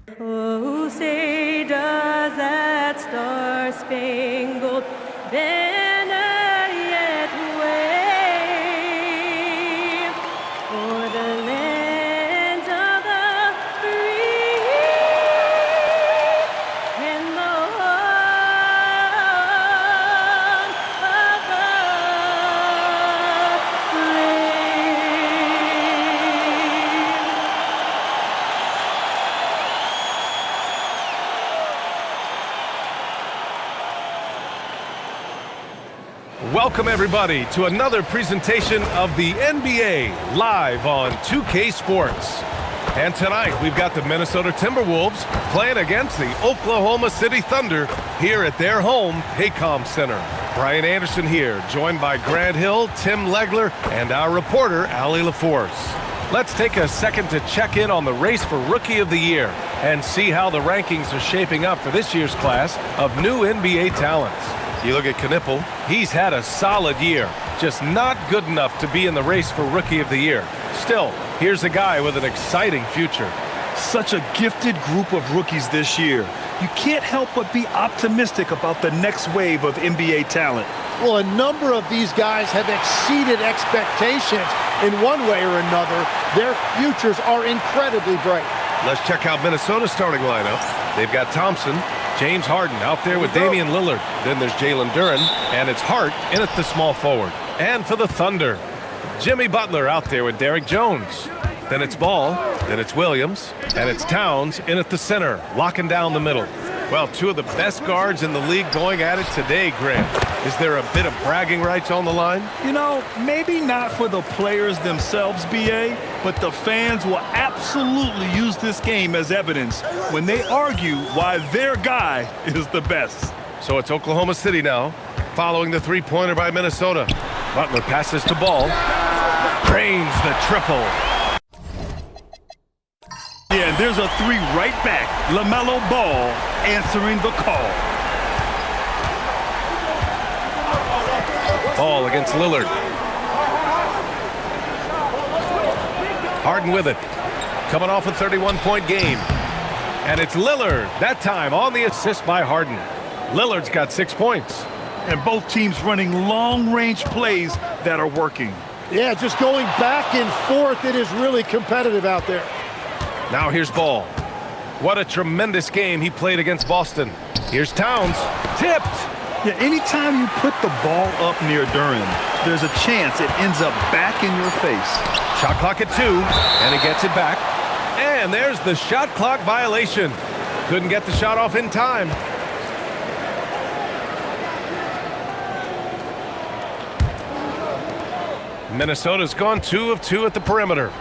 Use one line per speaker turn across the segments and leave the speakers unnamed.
Oh, say does that star-spangled banner yet wave o'er the land of the free and the home of the
Welcome, everybody, to another presentation of the NBA live on 2K Sports. And tonight, we've got the Minnesota Timberwolves playing against the Oklahoma City Thunder here at their home, Paycom Center. Brian Anderson here, joined by Grant Hill, Tim Legler, and our reporter, Allie LaForce. Let's take a second to check in on the race for Rookie of the Year and see how the rankings are shaping up for this year's class of new NBA talents. You look at Knipple, he's had a solid year, just not good enough to be in the race for Rookie of the Year. Still, here's a guy with an exciting future.
Such a gifted group of rookies this year. You can't help but be optimistic about the next wave of NBA talent.
Well, a number of these guys have exceeded expectations in one way or another. Their futures are incredibly bright.
Let's check out Minnesota's starting lineup. They've got Thompson, James Harden out there with Damian Lillard. Then there's Jalen Duren, and it's Hart in at the small forward. And for the Thunder, Jimmy Butler out there with Derrick Jones. Then it's Ball, then it's Williams, and it's Towns in at the center, locking down the middle. Well, two of the best guards in the league going at it today, Grant. Is there a bit of bragging rights on the line?
You know, maybe not for the players themselves, BA, but the fans will absolutely use this game as evidence when they argue why their guy is the best.
So it's Oklahoma City now, following the three-pointer by Minnesota. Butler passes to Ball, drains the triple.
Yeah, and there's a three right back. LaMelo Ball answering the call.
Ball against Lillard. Harden with it. Coming off a 31-point game. And it's Lillard, that time on the assist by Harden. Lillard's got 6 points.
And both teams running long-range plays that are working.
Yeah, just going back and forth. It is really competitive out there.
Now here's Ball. What a tremendous game he played against Boston. Here's Towns. Tipped.
Yeah, anytime you put the ball up near Duren, there's a chance it ends up back in your face.
Shot clock at 2, and he gets it back. And there's the shot clock violation. Couldn't get the shot off in time. Minnesota's gone 2 of 2 at the perimeter.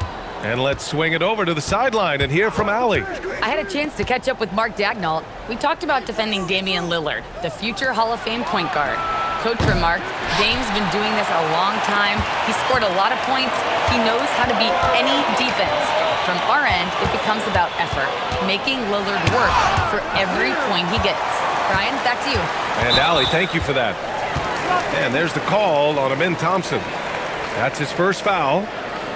And let's swing it over to the sideline and hear from Allie.
I had a chance to catch up with Mark Daignault. We talked about defending Damian Lillard, the future Hall of Fame point guard. Coach remarked, Dame's been doing this a long time. He scored a lot of points. He knows how to beat any defense. From our end, it becomes about effort, making Lillard work for every point he gets. Brian, back to you.
And Allie, thank you for that. And there's the call on Amin Thompson. That's his first foul.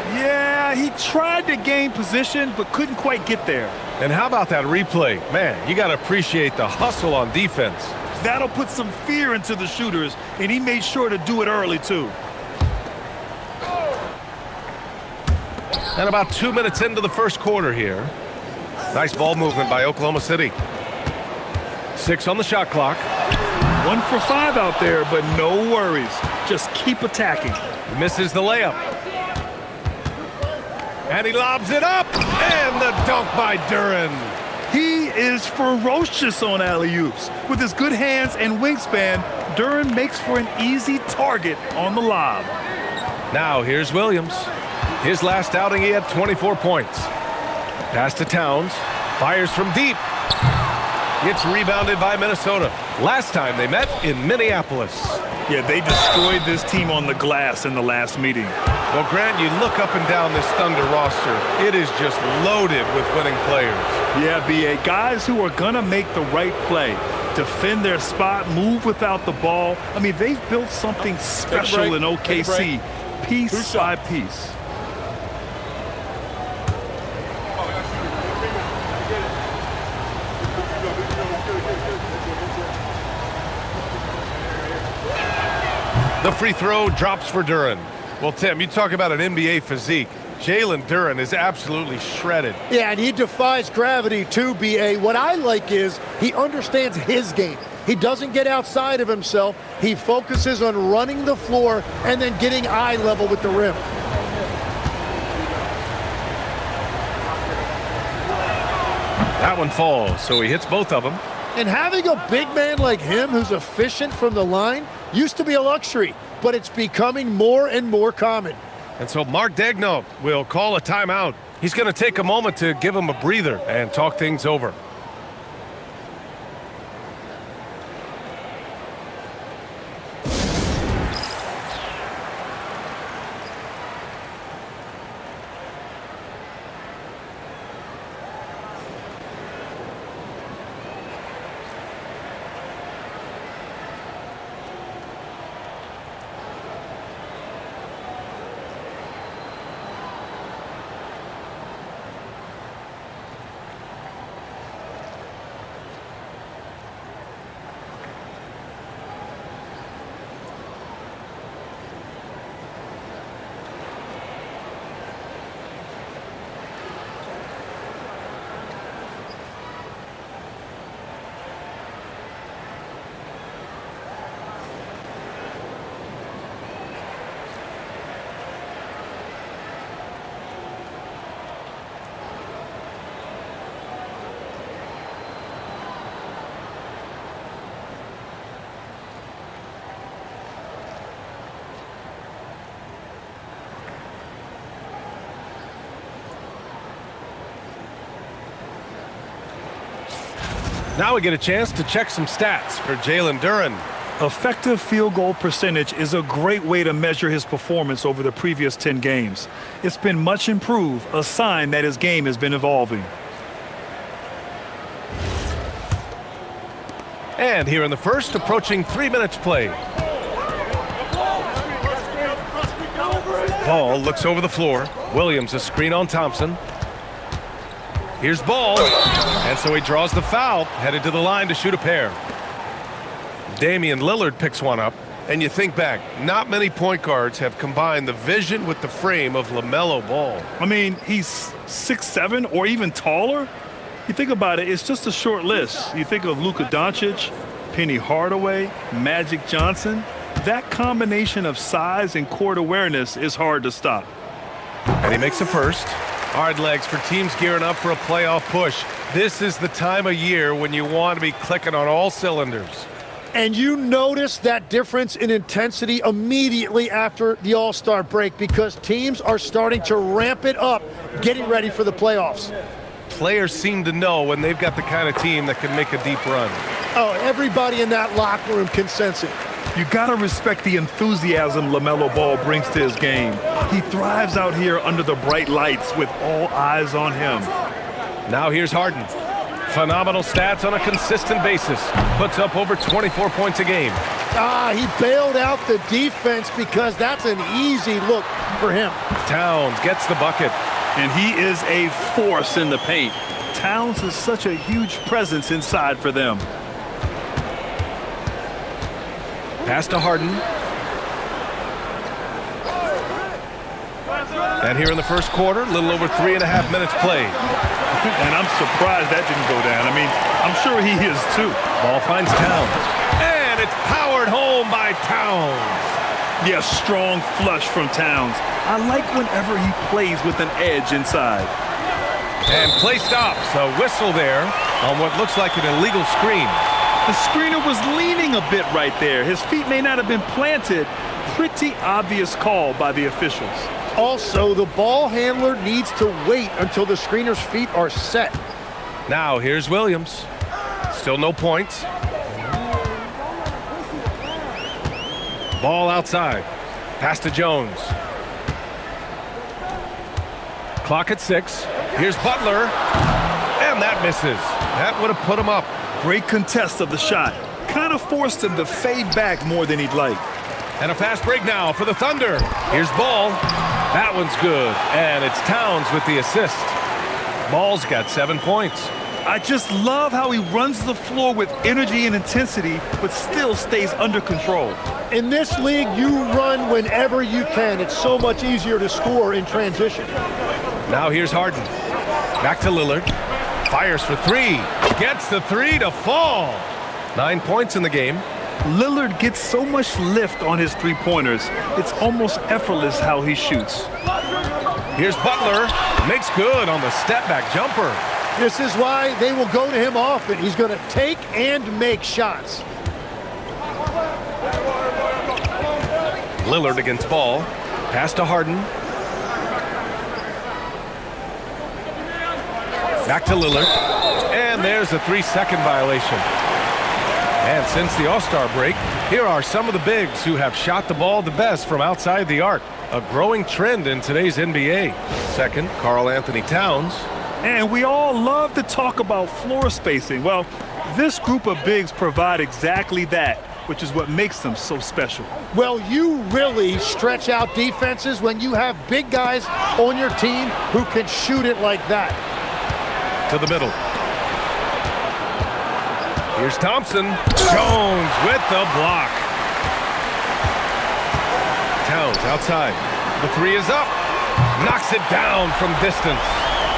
Yeah, he tried to gain position, but couldn't quite get there.
And how about that replay? Man, you got to appreciate the hustle on defense.
That'll put some fear into the shooters, and he made sure to do it early, too.
And about 2 minutes into the first quarter here. Nice ball movement by Oklahoma City. 6 on the shot clock.
1 for 5 out there, but no worries. Just keep attacking.
Misses the layup. And he lobs it up, and the dunk by Duren.
He is ferocious on alley-oops. With his good hands and wingspan, Duren makes for an easy target on the lob.
Now here's Williams. His last outing, he had 24 points. Pass to Towns, fires from deep. Gets rebounded by Minnesota. Last time they met in Minneapolis.
Yeah, they destroyed this team on the glass in the last meeting.
Well, Grant, you look up and down this Thunder roster. It is just loaded with winning players.
Yeah, BA, guys who are going to make the right play, defend their spot, move without the ball. I mean, they've built something special in OKC, piece by piece.
The free throw drops for Duren. Well, Tim, you talk about an NBA physique. Jalen Duren is absolutely shredded.
Yeah, and he defies gravity too, B.A. What I like is he understands his game. He doesn't get outside of himself. He focuses on running the floor and then getting eye level with the rim.
That one falls, so he hits both of them.
And having a big man like him who's efficient from the line used to be a luxury, but it's becoming more and more common.
And so Mark Daigneault will call a timeout. He's going to take a moment to give him a breather and talk things over. Now we get a chance to check some stats for Jalen Duren.
Effective field goal percentage is a great way to measure his performance over the previous 10 games. It's been much improved, a sign that his game has been evolving.
And here in the first, approaching 3 minutes played. Ball looks over the floor. Williams a screen on Thompson. Here's Ball, and so he draws the foul, headed to the line to shoot a pair. Damian Lillard picks one up, and you think back, not many point guards have combined the vision with the frame of LaMelo Ball.
I mean, he's 6'7" or even taller. You think about it, it's just a short list. You think of Luka Doncic, Penny Hardaway, Magic Johnson. That combination of size and court awareness is hard to stop.
And he makes the first. Hard legs for teams gearing up for a playoff push. This is the time of year when you want to be clicking on all cylinders.
And you notice that difference in intensity immediately after the All-Star break because teams are starting to ramp it up, getting ready for the playoffs.
Players seem to know when they've got the kind of team that can make a deep run.
Oh, everybody in that locker room can sense it.
You gotta respect the enthusiasm LaMelo Ball brings to his game. He thrives out here under the bright lights with all eyes on him.
Now here's Harden. Phenomenal stats on a consistent basis. Puts up over 24 points a game.
He bailed out the defense because that's an easy look for him.
Towns gets the bucket.
And he is a force in the paint. Towns is such a huge presence inside for them.
Pass to Harden. And here in the first quarter, a little over 3.5 minutes played.
And I'm surprised that didn't go down. I mean, I'm sure he is too.
Ball finds Towns. And it's powered home by Towns.
Yes, strong flush from Towns. I like whenever he plays with an edge inside.
And play stops. A whistle there on what looks like an illegal screen.
The screener was leaning a bit right there. His feet may not have been planted. Pretty obvious call by the officials.
Also, the ball handler needs to wait until the screener's feet are set.
Now here's Williams. Still no points. Ball outside. Pass to Jones. Clock at 6. Here's Butler. And that misses. That would have put him up.
Great contest of the shot. Kind of forced him to fade back more than he'd like.
And a fast break now for the Thunder. Here's Ball. That one's good. And it's Towns with the assist. Ball's got 7 points.
I just love how he runs the floor with energy and intensity, but still stays under control.
In this league, you run whenever you can. It's so much easier to score in transition.
Now here's Harden. Back to Lillard. Fires for three. Gets the three to fall. 9 points in the game.
Lillard gets so much lift on his three-pointers. It's almost effortless how he shoots.
Here's Butler. Makes good on the step-back jumper.
This is why they will go to him often. He's going to take and make shots.
Lillard against ball. Pass to Harden. Back to Lillard. And there's a 3-second violation. And since the All-Star break, here are some of the bigs who have shot the ball the best from outside the arc. A growing trend in today's NBA. Second, Karl Anthony Towns.
And we all love to talk about floor spacing. Well, this group of bigs provide exactly that, which is what makes them so special.
Well, you really stretch out defenses when you have big guys on your team who can shoot it like that.
To the middle. Here's Thompson. Jones with the block. Towns outside. The three is up. Knocks it down from distance.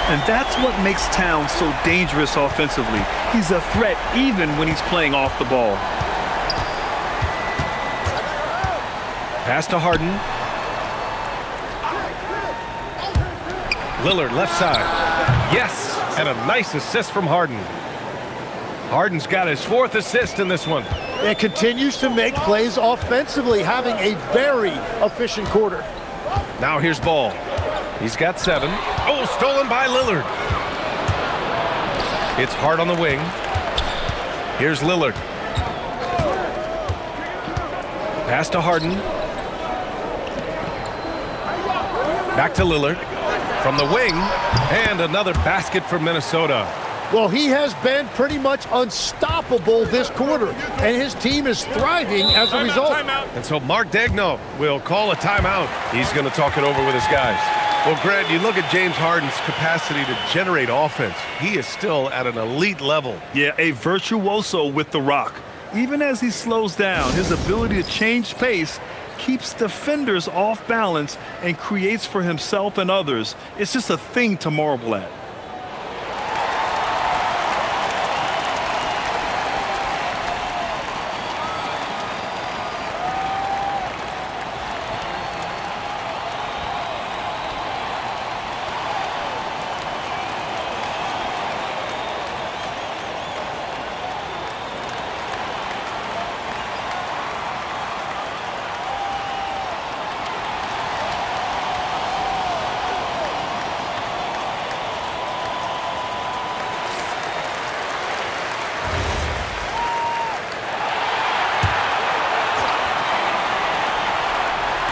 And that's what makes Towns so dangerous offensively. He's a threat even when he's playing off the ball.
Pass to Harden. Lillard left side. Yes, and a nice assist from Harden. Harden's got his 4th assist in this one.
And continues to make plays offensively, having a very efficient quarter.
Now here's Ball. He's got 7. Oh, stolen by Lillard. It's Hart on the wing. Here's Lillard. Pass to Harden. Back to Lillard. From the wing. And another basket for Minnesota.
Well, he has been pretty much unstoppable this quarter, and his team is thriving as a result.
And so Mark Daigneault will call a timeout. He's going to talk it over with his guys. Well, Grant, you look at James Harden's capacity to generate offense. He is still at an elite level.
Yeah, a virtuoso with the rock. Even as he slows down, his ability to change pace keeps defenders off balance and creates for himself and others. It's just a thing to marvel at.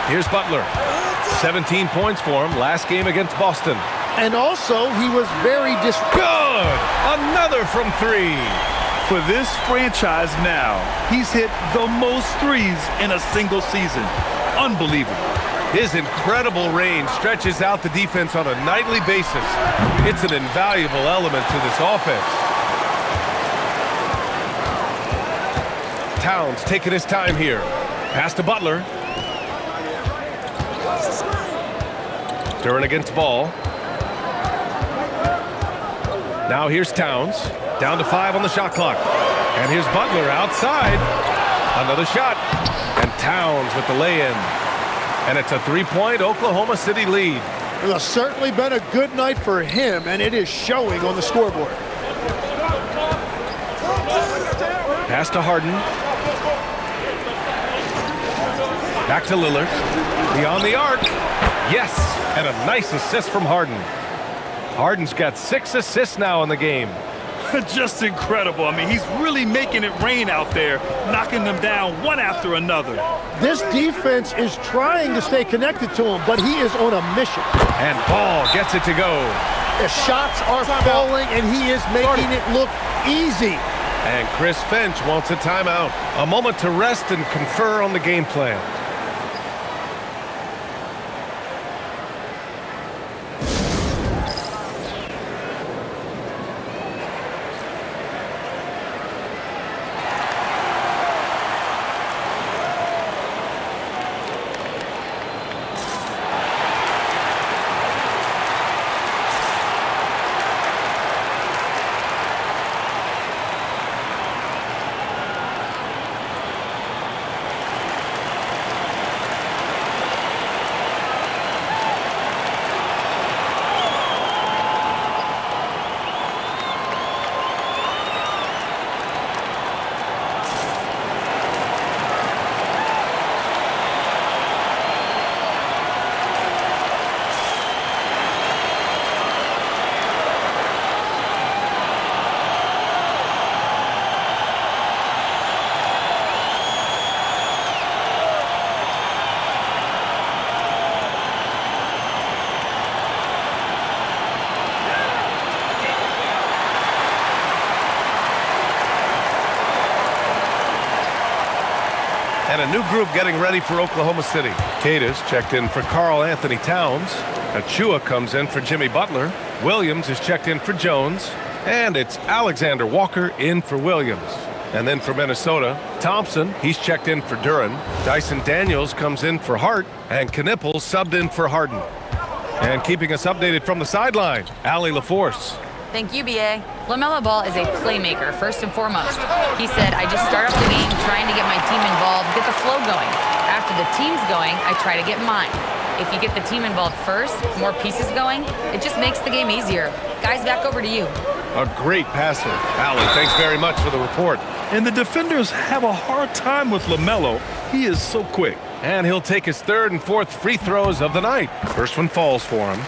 Here's Butler. 17 points for him last game against Boston.
And also, he was very
Good! Another from 3.
For this franchise now, he's hit the most threes in a single season. Unbelievable.
His incredible range stretches out the defense on a nightly basis. It's an invaluable element to this offense. Towns taking his time here. Pass to Butler. Duran against Ball. Now here's Towns. Down to 5 on the shot clock. And here's Butler outside. Another shot. And Towns with the lay-in. And it's a 3-point Oklahoma City lead.
It has certainly been a good night for him, and it is showing on the scoreboard.
Pass to Harden. Back to Lillard. Beyond the arc. Yes, and a nice assist from Harden. Harden's got 6 assists now in the game.
Just incredible. I mean, he's really making it rain out there, knocking them down one after another.
This defense is trying to stay connected to him, but he is on a mission.
And Ball gets it to go.
The shots are falling, and he is making it look easy.
And Chris Finch wants a timeout. A moment to rest and confer on the game plan. And a new group getting ready for Oklahoma City. Cada's checked in for Karl Anthony Towns. Achua comes in for Jimmy Butler. Williams is checked in for Jones. And it's Alexander Walker in for Williams. And then for Minnesota, Thompson, he's checked in for Duren. Dyson Daniels comes in for Hart. And Knippel subbed in for Harden. And keeping us updated from the sideline, Allie LaForce.
Thank you, BA. LaMelo Ball is a playmaker, first and foremost. He said, I just start up the game trying to get my team involved, get the flow going. After the team's going, I try to get mine. If you get the team involved first, more pieces going, it just makes the game easier. Guys, back over to you.
A great passer. Allie, thanks very much for the report.
And the defenders have a hard time with LaMelo. He is so quick.
And he'll take his third and fourth free throws of the night. First one falls for him.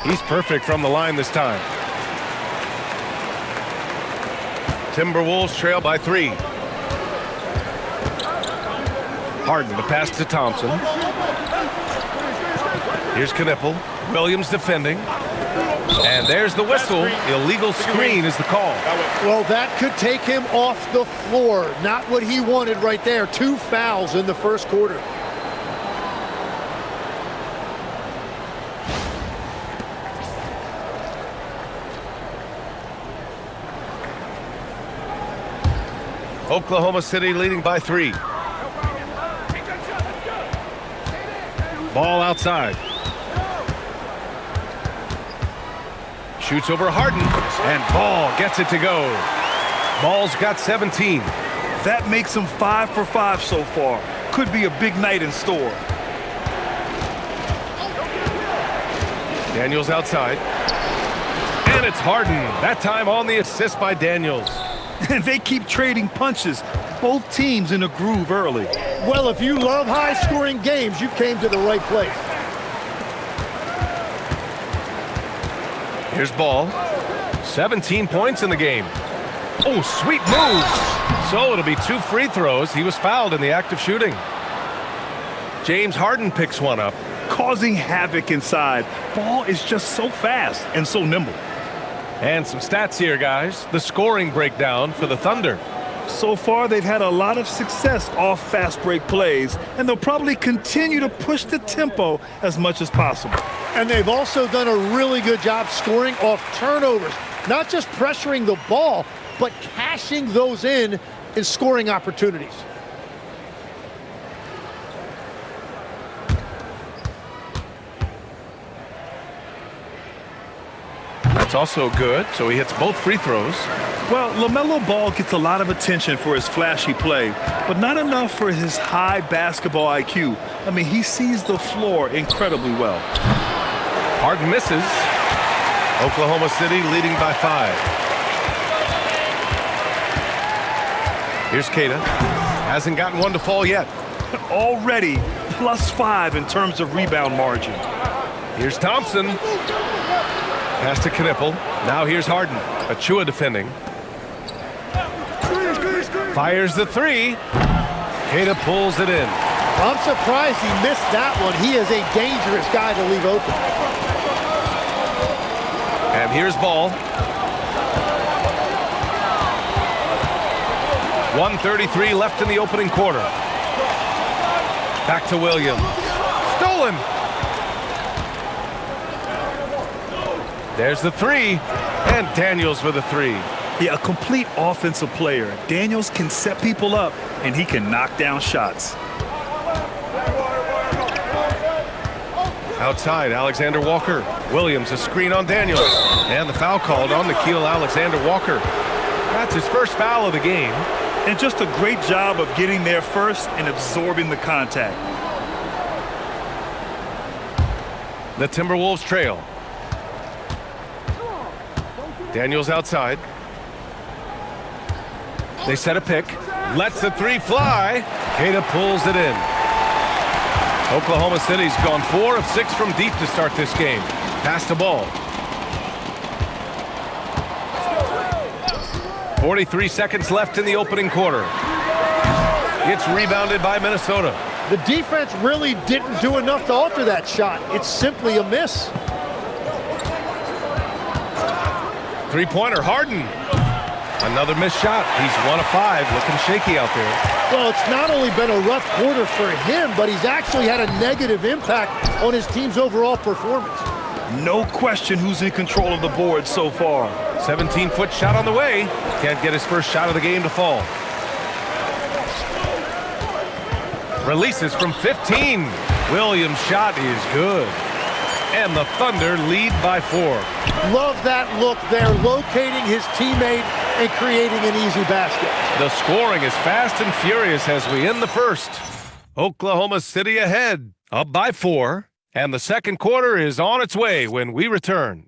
He's perfect from the line this time. Timberwolves trail by 3. Harden to pass to Thompson. Here's Knippel. Williams defending. And there's the whistle. Illegal screen is the call.
Well, that could take him off the floor. Not what he wanted right there. 2 fouls in the first quarter.
Oklahoma City leading by 3. Ball outside. Shoots over Harden, and Ball gets it to go. Ball's got 17.
That makes him 5 for 5 so far. Could be a big night in store.
Daniels outside. And it's Harden. That time on the assist by Daniels.
And they keep trading punches. Both teams in a groove early.
Well, if you love high-scoring games, you came to the right place.
Here's Ball. 17 points in the game. Oh, sweet moves. So it'll be 2 free throws. He was fouled in the act of shooting. James Harden picks one up.
Causing havoc inside. Ball is just so fast and so nimble.
And some stats here, guys. The scoring breakdown for the Thunder.
So far, they've had a lot of success off fast break plays, and they'll probably continue to push the tempo as much as possible.
And they've also done a really good job scoring off turnovers. Not just pressuring the ball, but cashing those in scoring opportunities.
That's also good, so he hits both free throws.
Well, LaMelo Ball gets a lot of attention for his flashy play, but not enough for his high basketball IQ. I mean, he sees the floor incredibly well.
Harden misses. Oklahoma City leading by 5. Here's Cada. Hasn't gotten one to fall yet.
Already +5 in terms of rebound margin.
Here's Thompson. Pass to Knippel. Now here's Harden. Achua defending. Fires the 3. Cada pulls it in.
I'm surprised he missed that one. He is a dangerous guy to leave open.
And here's Ball. 1:33 left in the opening quarter. Back to Williams. Stolen. There's the 3. And Daniels with a 3.
Yeah, a complete offensive player. Daniels can set people up, and he can knock down shots.
Outside, Alexander Walker. Williams, a screen on Daniels. And the foul called on Nickeil Alexander-Walker. That's his first foul of the game.
And just a great job of getting there first and absorbing the contact.
The Timberwolves trail. Daniels outside. They set a pick. Lets the 3 fly. Cada pulls it in. Oklahoma City's gone 4 of 6 from deep to start this game. Pass the ball. 43 seconds left in the opening quarter. It's rebounded by Minnesota.
The defense really didn't do enough to alter that shot. It's simply a miss.
Three-pointer, Harden. Another missed shot. He's 1 of 5, looking shaky out there.
Well, it's not only been a rough quarter for him, but he's actually had a negative impact on his team's overall performance.
No question who's in control of the board so far.
17-foot shot on the way. Can't get his first shot of the game to fall. Releases from 15. Williams' shot is good. And the Thunder lead by 4.
Love that look there, locating his teammate and creating an easy basket.
The scoring is fast and furious as we end the first. Oklahoma City ahead, up by 4. And the second quarter is on its way when we return.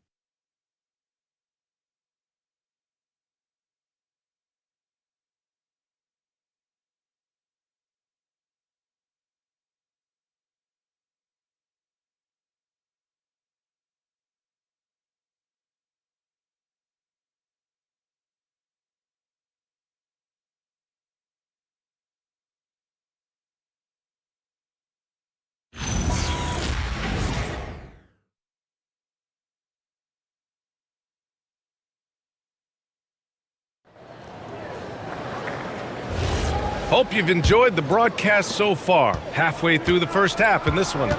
Hope you've enjoyed the broadcast so far. Halfway through the first half in this one.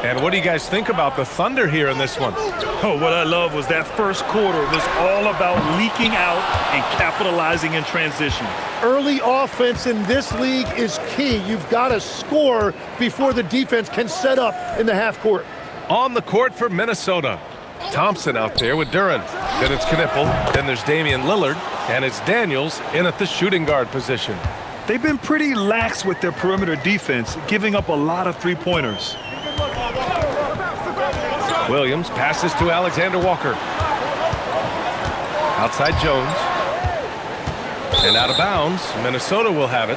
And what do you guys think about the Thunder here in this one?
Oh, what I love was that first quarter was all about leaking out and capitalizing in transition.
Early offense in this league is key. You've got to score before the defense can set up in the half court.
On the court for Minnesota. Thompson out there with Duren. Then it's Knipple. Then there's Damian Lillard. And it's Daniels in at the shooting guard position.
They've been pretty lax with their perimeter defense, giving up a lot of three-pointers.
Williams passes to Alexander Walker. Outside Jones. And out of bounds, Minnesota will have it.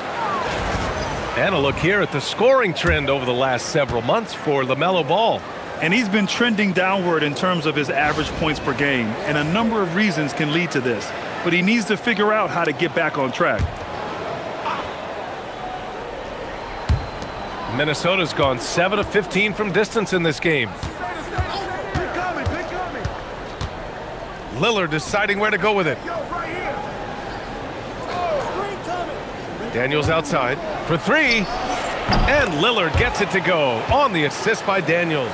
And a look here at the scoring trend over the last several months for LaMelo Ball.
And he's been trending downward in terms of his average points per game, and a number of reasons can lead to this. But he needs to figure out how to get back on track.
Minnesota's gone 7 of 15 from distance in this game. Lillard deciding where to go with it. Daniels outside for 3. And Lillard gets it to go on the assist by Daniels.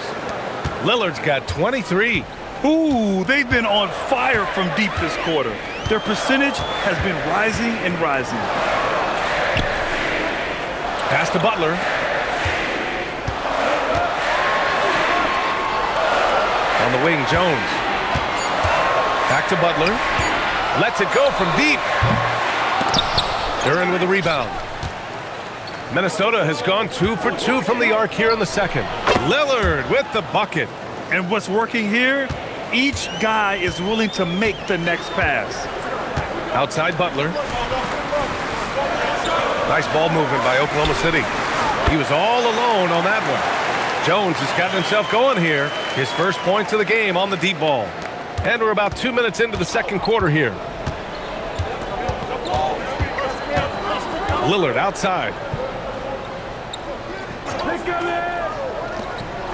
Lillard's got 23.
Ooh, they've been on fire from deep this quarter. Their percentage has been rising and rising.
Pass to Butler. On the wing, Jones. Back to Butler. Lets it go from deep. Duren with a rebound. Minnesota has gone 2 for 2 from the arc here in the second. Lillard with the bucket.
And what's working here? Each guy is willing to make the next pass.
Outside Butler. Nice ball movement by Oklahoma City. He was all alone on that one. Jones has gotten himself going here. His first points of the game on the deep ball. And we're about 2 minutes into the second quarter here. Lillard outside.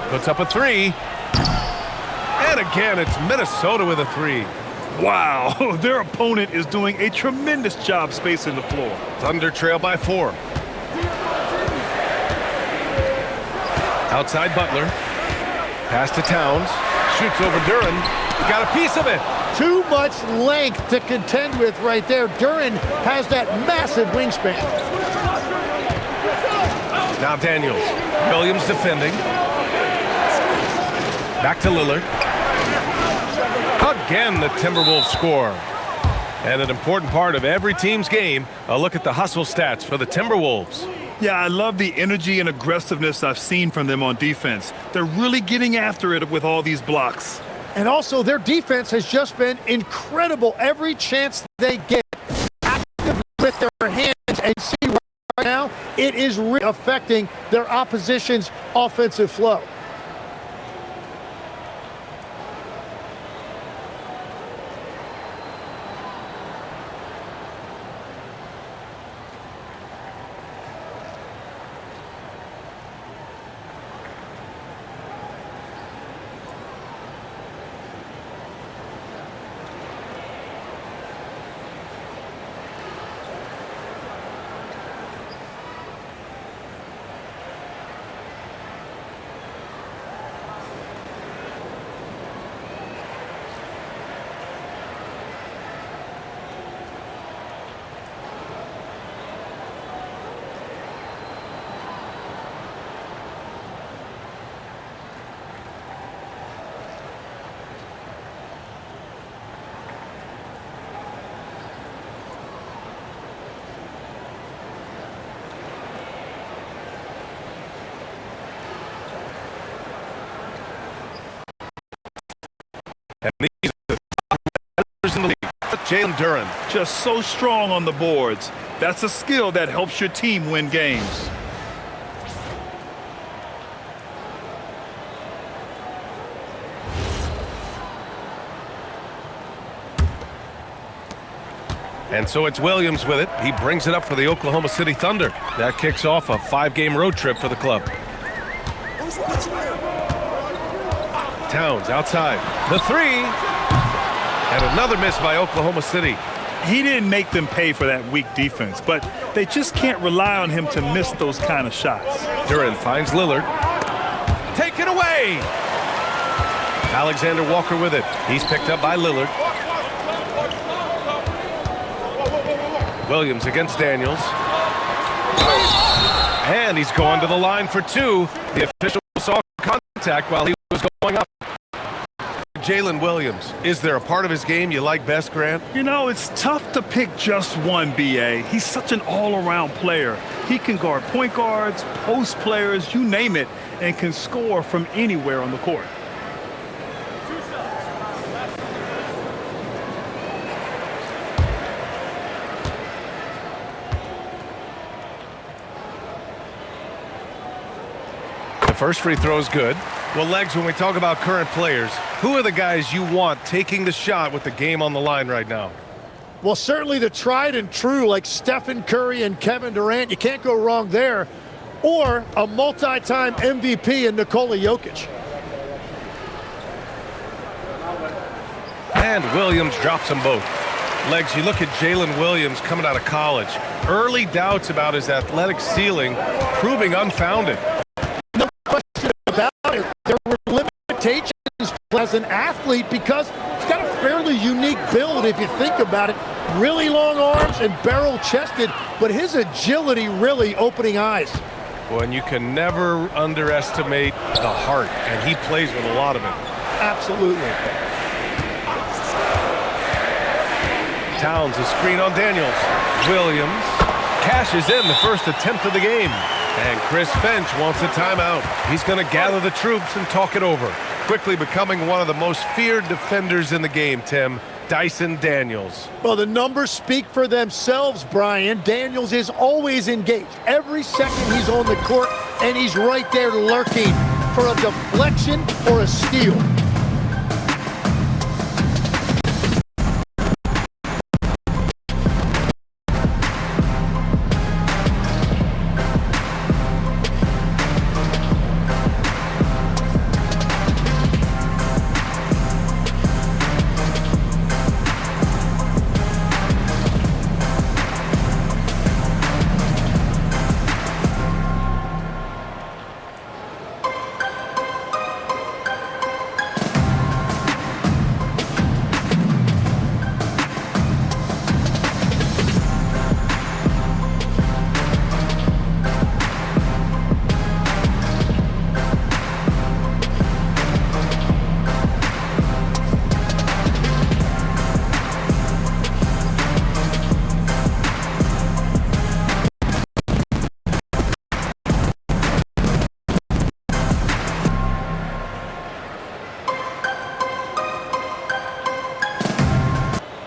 Puts up a 3. And again, it's Minnesota with a 3.
Wow, their opponent is doing a tremendous job spacing the floor.
Thunder trail by 4. Outside Butler. Pass to Towns. Shoots over Duren. Got a piece of it.
Too much length to contend with right there. Duren has that massive wingspan.
Now Daniels. Williams defending. Back to Lillard. Again, the Timberwolves score. And an important part of every team's game, a look at the hustle stats for the Timberwolves.
Yeah, I love the energy and aggressiveness I've seen from them on defense. They're really getting after it with all these blocks.
And also, their defense has just been incredible. Every chance they get, active with their hands, and see right now, it is really affecting their opposition's offensive flow.
Jalen Duren.
Just so strong on the boards. That's a skill that helps your team win games.
And so it's Williams with it. He brings it up for the Oklahoma City Thunder. That kicks off a 5-game road trip for the club. Towns outside. The three. And another miss by Oklahoma City.
He didn't make them pay for that weak defense, but they just can't rely on him to miss those kind of shots.
Duren finds Lillard. Taken away. Alexander Walker with it. He's picked up by Lillard. Williams against Daniels. And he's going to the line for two. The official saw contact while he was going up. Jalen Williams, is there a part of his game you like best, Grant?
You know, it's tough to pick just one, B.A. He's such an all-around player. He can guard point guards, post players, you name it, and can score from anywhere on the court.
First free throw is good. Well, Legs, when we talk about current players, who are the guys you want taking the shot with the game on the line right now?
Well, certainly the tried and true like Stephen Curry and Kevin Durant. You can't go wrong there. Or a multi-time MVP in Nikola Jokic.
And Williams drops them both. Legs, you look at Jalen Williams coming out of college. Early doubts about his athletic ceiling proving unfounded.
There were limitations as an athlete because he's got a fairly unique build if you think about it. Really long arms and barrel-chested, but his agility really opening eyes.
Well, and you can never underestimate the heart, and he plays with a lot of it.
Absolutely.
Towns, a screen on Daniels. Williams cashes in the first attempt of the game. And Chris Finch wants a timeout. He's going to gather the troops and talk it over. Quickly becoming one of the most feared defenders in the game, Tim. Dyson Daniels.
Well, the numbers speak for themselves, Brian. Daniels is always engaged. Every second he's on the court, and he's right there lurking for a deflection or a steal.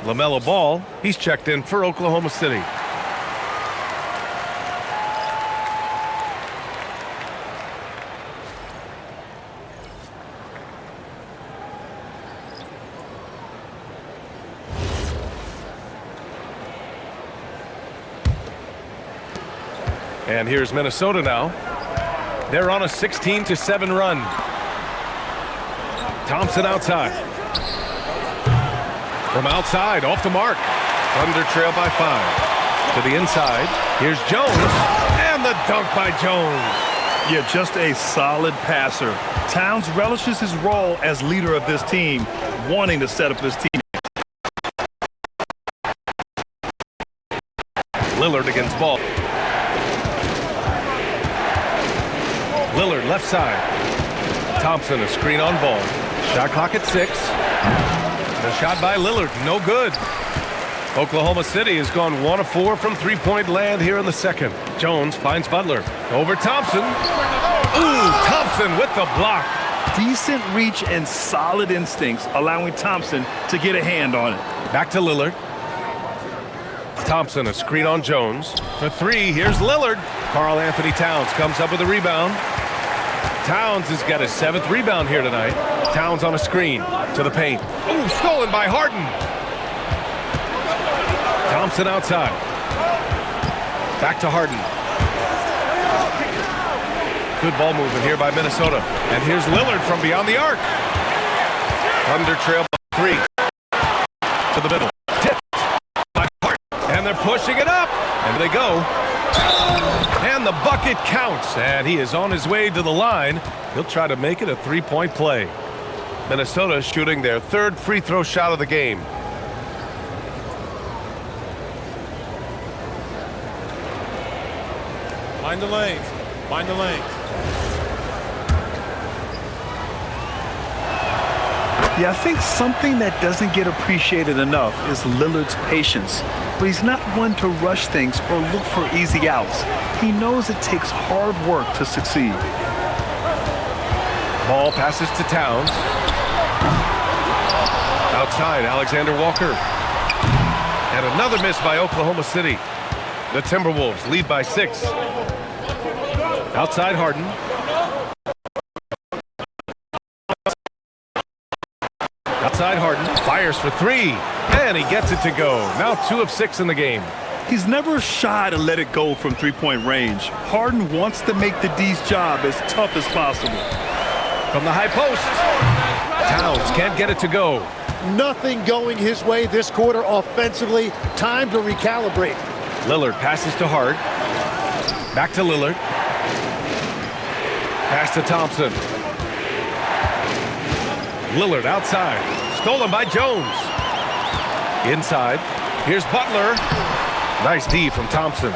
LaMelo Ball, he's checked in for Oklahoma City. And here's Minnesota now. They're on a 16-7 run. Thompson outside. From outside, off the mark. Thunder trail by 5. To the inside, here's Jones. And the dunk by Jones.
Yeah, just a solid passer. Towns relishes his role as leader of this team, wanting to set up his team.
Lillard against Ball. Lillard left side. Thompson a screen on Ball. Shot clock at 6. The shot by Lillard, no good. Oklahoma City has gone 1 of 4 from three-point land here in the second. Jones finds Butler. Over Thompson. Ooh, Thompson with the block.
Decent reach and solid instincts, allowing Thompson to get a hand on it.
Back to Lillard. Thompson, a screen on Jones. For three, here's Lillard. Karl Anthony Towns comes up with a rebound. Towns has got his 7th rebound here tonight. Towns on a screen to the paint. Oh, stolen by Harden. Thompson outside. Back to Harden. Good ball movement here by Minnesota. And here's Lillard from beyond the arc. Thunder trail by 3. To the middle. Tipped by Harden. And they're pushing it up. And they go. And the bucket counts. And he is on his way to the line. He'll try to make it a 3-point play. Minnesota shooting their 3rd free throw shot of the game.
Mind the lanes. Mind the lanes.
Yeah, I think something that doesn't get appreciated enough is Lillard's patience. But he's not one to rush things or look for easy outs. He knows it takes hard work to succeed.
Ball passes to Towns. Outside, Alexander Walker. And another miss by Oklahoma City. The Timberwolves lead by 6. Outside Harden. Outside Harden. Fires for 3. And he gets it to go. Now 2 of 6 in the game.
He's never shy to let it go from three-point range. Harden wants to make the D's job as tough as possible.
From the high post. Towns can't get it to go.
Nothing going his way this quarter offensively. Time to recalibrate.
Lillard passes to Hart. Back to Lillard. Pass to Thompson. Lillard outside. Stolen by Jones. Inside. Here's Butler. Nice D from Thompson.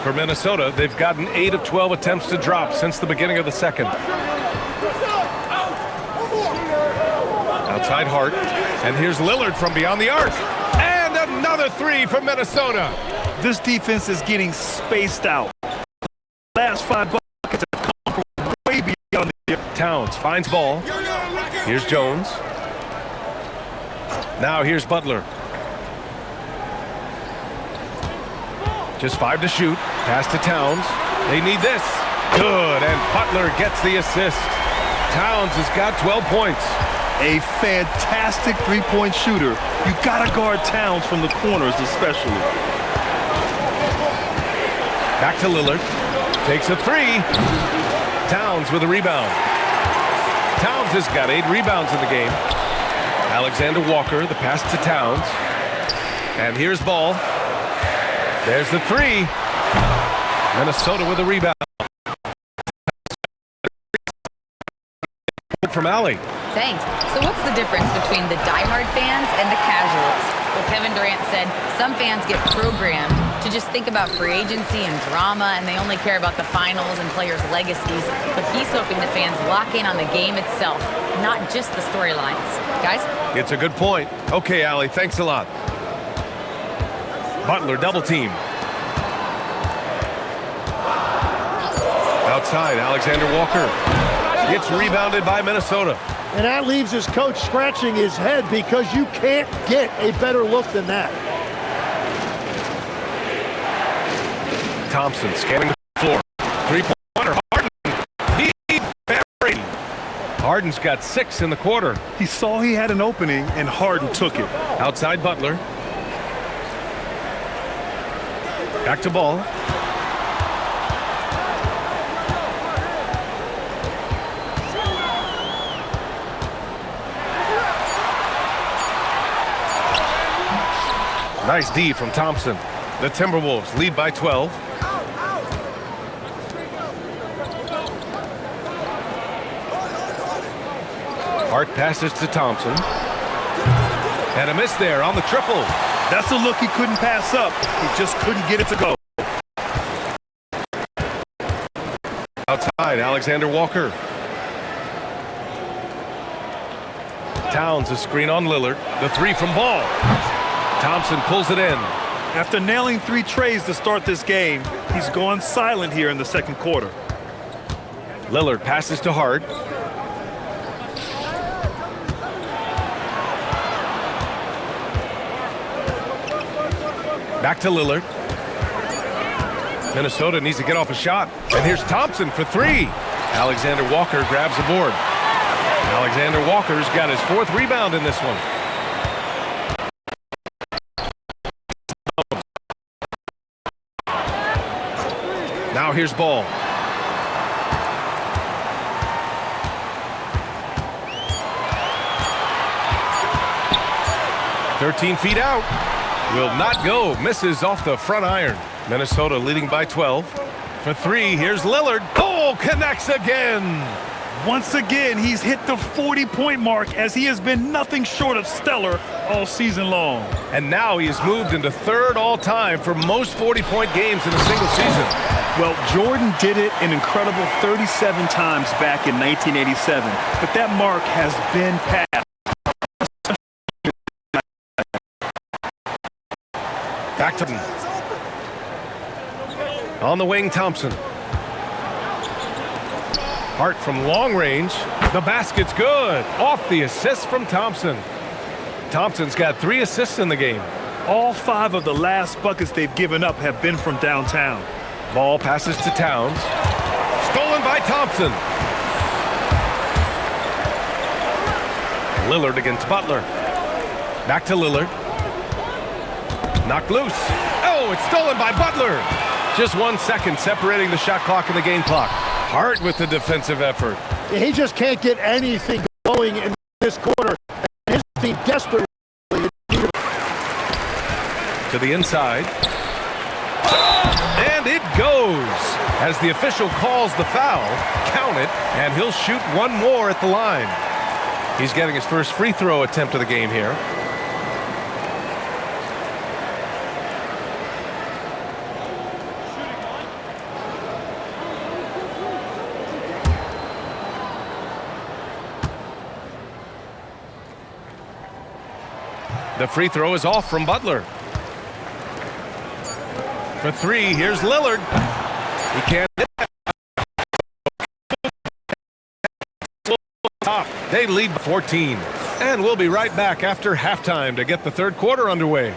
For Minnesota, they've gotten 8 of 12 attempts to drop since the beginning of the second. Outside Hart. And here's Lillard from beyond the arc. And another 3 from Minnesota.
This defense is getting spaced out. Last 5 buckets have come from way beyond the arc.
Towns finds ball. Here's Jones. Now here's Butler. Just 5 to shoot. Pass to Towns. They need this. Good. And Butler gets the assist. Towns has got 12 points.
A fantastic three-point shooter. You gotta guard Towns from the corners especially.
Back to Lillard. Takes a 3. Towns with a rebound. Towns has got 8 rebounds in the game. Alexander Walker, the pass to Towns. And here's ball. There's the 3. Minnesota with a rebound. From Alley.
Thanks. So what's the difference between the diehard fans and the casuals? Well, Kevin Durant said some fans get programmed to just think about free agency and drama, and they only care about the finals and players' legacies. But he's hoping the fans lock in on the game itself, not just the storylines. Guys?
It's a good point. Okay, Allie, thanks a lot. Butler double team. Outside, Alexander Walker. Gets rebounded by Minnesota.
And that leaves his coach scratching his head because you can't get a better look than that.
Thompson scanning the floor. 3-pointer. Harden. He buried. Harden's got 6 in the quarter.
He saw he had an opening, and Harden took it.
Outside Butler. Back to ball. Nice D from Thompson. The Timberwolves lead by 12. Hart passes to Thompson. And a miss there on the triple.
That's a look he couldn't pass up. He just couldn't get it to go.
Outside, Alexander Walker. Towns a screen on Lillard. The 3 from ball. Thompson pulls it in.
After nailing 3 trays to start this game, he's gone silent here in the second quarter.
Lillard passes to Hart. Back to Lillard. Minnesota needs to get off a shot. And here's Thompson for three. Alexander Walker grabs the board. Alexander Walker's got his fourth rebound in this one. Now here's Ball. "13 feet out. Will not go. Misses off the front iron. Minnesota leading by 12. For three, here's Lillard. Oh, connects again.
Once again, he's hit the 40-point mark as he has been nothing short of stellar all season long.
And now he has moved into third all-time for most 40-point games in a single season.
Well, Jordan did it an incredible 37 times back in 1987, but that mark has been passed.
Back to on the wing, Thompson. Hart from long range. The basket's good. Off the assist from Thompson. Thompson's got 3 assists in the game.
All 5 of the last buckets they've given up have been from downtown.
Ball passes to Towns. Stolen by Thompson. Lillard against Butler. Back to Lillard. Knocked loose. Oh, it's stolen by Butler. Just 1 second separating the shot clock and the game clock. Hart with the defensive effort.
He just can't get anything going in this quarter. His team desperately.
To the inside. And it goes. As the official calls the foul, count it, and he'll shoot one more at the line. He's getting his first free throw attempt of the game here. The free throw is off from Butler. For three, here's Lillard. He can't hit it. Top. They lead 14. And we'll be right back after halftime to get the third quarter underway.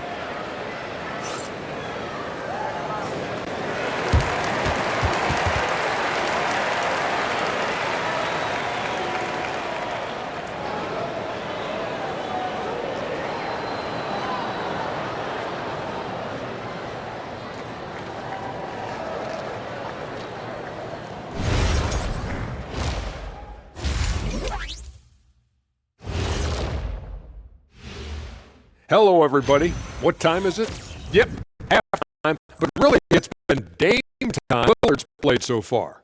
Hello, everybody. What time is it? Yep, halftime. But really, it's been Dame time. Lillard's played so far.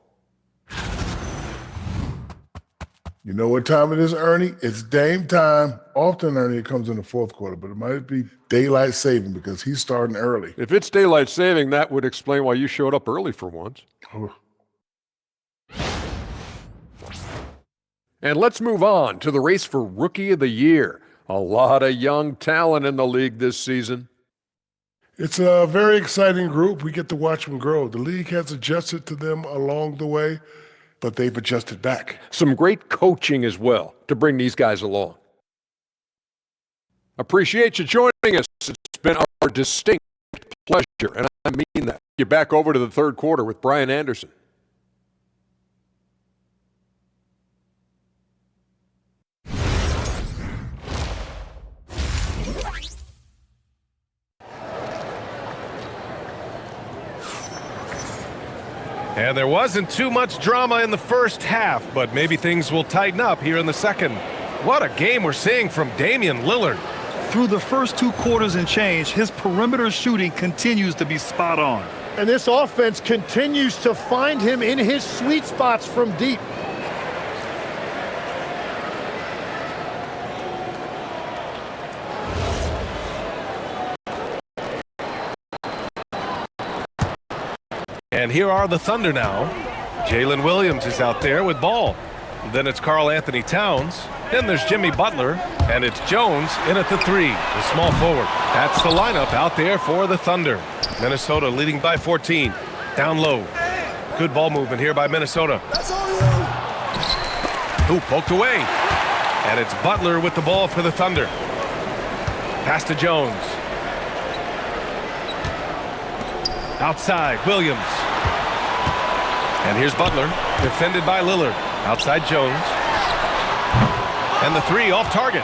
You know what time it is, Ernie? It's Dame time. Often, Ernie, it comes in the fourth quarter, but it might be daylight saving because he's starting early.
If it's daylight saving, that would explain why you showed up early for once.
Oh.
And let's move on to the race for Rookie of the Year. A lot of young talent in the league this season.
It's a very exciting group. We get to watch them grow. The league has adjusted to them along the way, but they've adjusted back.
Some great coaching as well to bring these guys along. Appreciate you joining us. It's been our distinct pleasure, and I mean that. Get back over to the third quarter with Brian Anderson.
And there wasn't too much drama in the first half, but maybe things will tighten up here in the second. What a game we're seeing from Damian Lillard.
Through the first 2 quarters and change, his perimeter shooting continues to be spot on.
And this offense continues to find him in his sweet spots from deep.
And here are the Thunder now. Jalen Williams is out there with ball. Then it's Karl Anthony Towns. Then there's Jimmy Butler. And it's Jones in at the 3, the small forward. That's the lineup out there for the Thunder. Minnesota leading by 14. Down low. Good ball movement here by Minnesota. Who poked away. And it's Butler with the ball for the Thunder. Pass to Jones. Outside, Williams. And here's Butler, defended by Lillard. Outside Jones. And the three off target.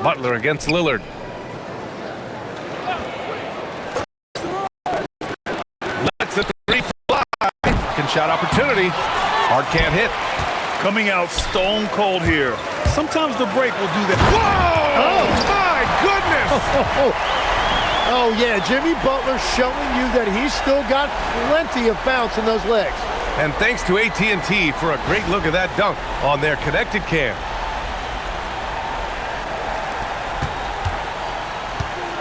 Butler against Lillard. Lets the three fly. Can shot opportunity. Hard can't hit.
Coming out stone cold here. Sometimes the break will do that.
Whoa! Oh, my goodness!
Oh, yeah, Jimmy Butler showing you that he's still got plenty of bounce in those legs.
And thanks to AT&T for a great look at that dunk on their connected cam.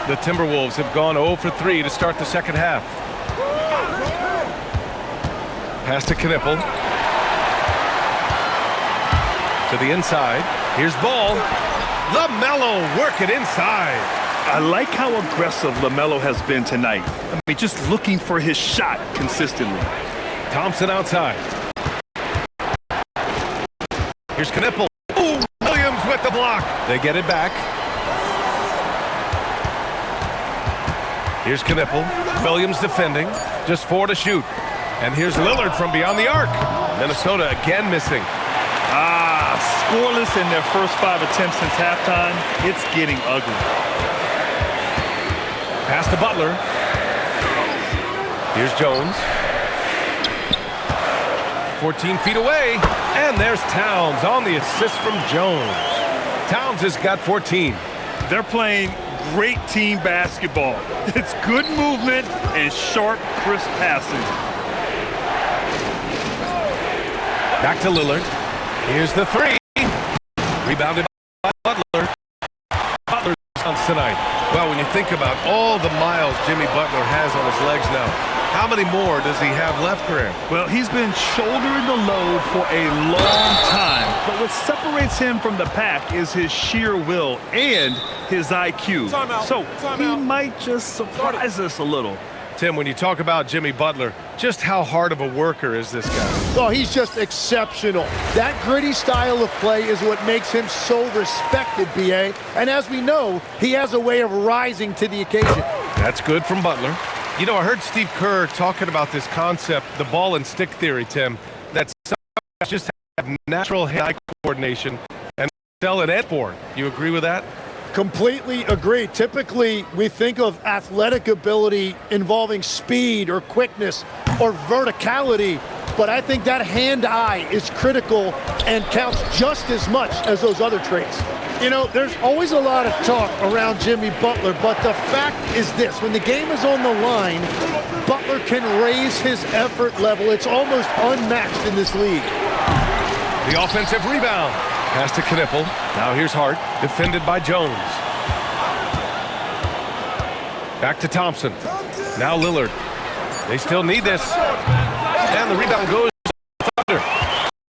The Timberwolves have gone 0 for 3 to start the second half. Pass to Knippel. To the inside. Here's Ball. LaMelo working inside.
I like how aggressive LaMelo has been tonight. I mean, just looking for his shot consistently.
Thompson outside. Here's Knippel. Ooh, Williams with the block. They get it back. Here's Knippel. Williams defending. Just 4 to shoot. And here's Lillard from beyond the arc. Minnesota again missing.
Scoreless in their first 5 attempts since halftime. It's getting ugly.
Pass to Butler. Here's Jones. 14 feet away. And there's Towns on the assist from Jones. Towns has got 14.
They're playing great team basketball. It's good movement and sharp, crisp passing.
Back to Lillard. Here's the three. Rebounded by Butler. Butler's on tonight. Well, when you think about all the miles Jimmy Butler has on his legs now, how many more does he have left for him?
Well, he's been shouldering the load for a long time. But what separates him from the pack is his sheer will and his IQ. So he might just surprise us a little.
Tim, when you talk about Jimmy Butler, just how hard of a worker is this guy?
Oh, he's just exceptional. That gritty style of play is what makes him so respected, B.A. And as we know, he has a way of rising to the occasion.
That's good from Butler. You know, I heard Steve Kerr talking about this concept, the ball and stick theory, Tim, that some guys just have natural hand-eye coordination and sell an ed for. You agree with that?
Completely agree. Typically, we think of athletic ability involving speed or quickness or verticality, but I think that hand-eye is critical and counts just as much as those other traits. You know, there's always a lot of talk around Jimmy Butler, but the fact is this. When the game is on the line, Butler can raise his effort level. It's almost unmatched in this league.
The offensive rebound. Pass to Knippel. Now here's Hart, defended by Jones. Back to Thompson. Now Lillard. They still need this. And the rebound goes to Thunder.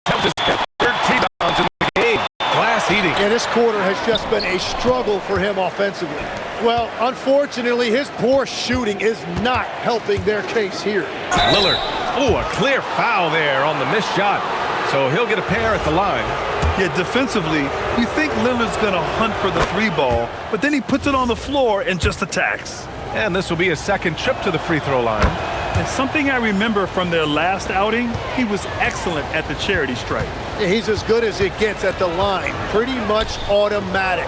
Thompson's got 13 rebounds in the game. Glass eating.
Yeah, this quarter has just been a struggle for him offensively. Well, unfortunately, his poor shooting is not helping their case here.
Lillard. Oh, a clear foul there on the missed shot. So he'll get a pair at the line.
Yeah, defensively, you think Lillard's going to hunt for the 3 ball, but then he puts it on the floor and just attacks.
And this will be his second trip to the free throw line.
And something I remember from their last outing, he was excellent at the charity stripe.
Yeah, he's as good as it gets at the line. Pretty much automatic.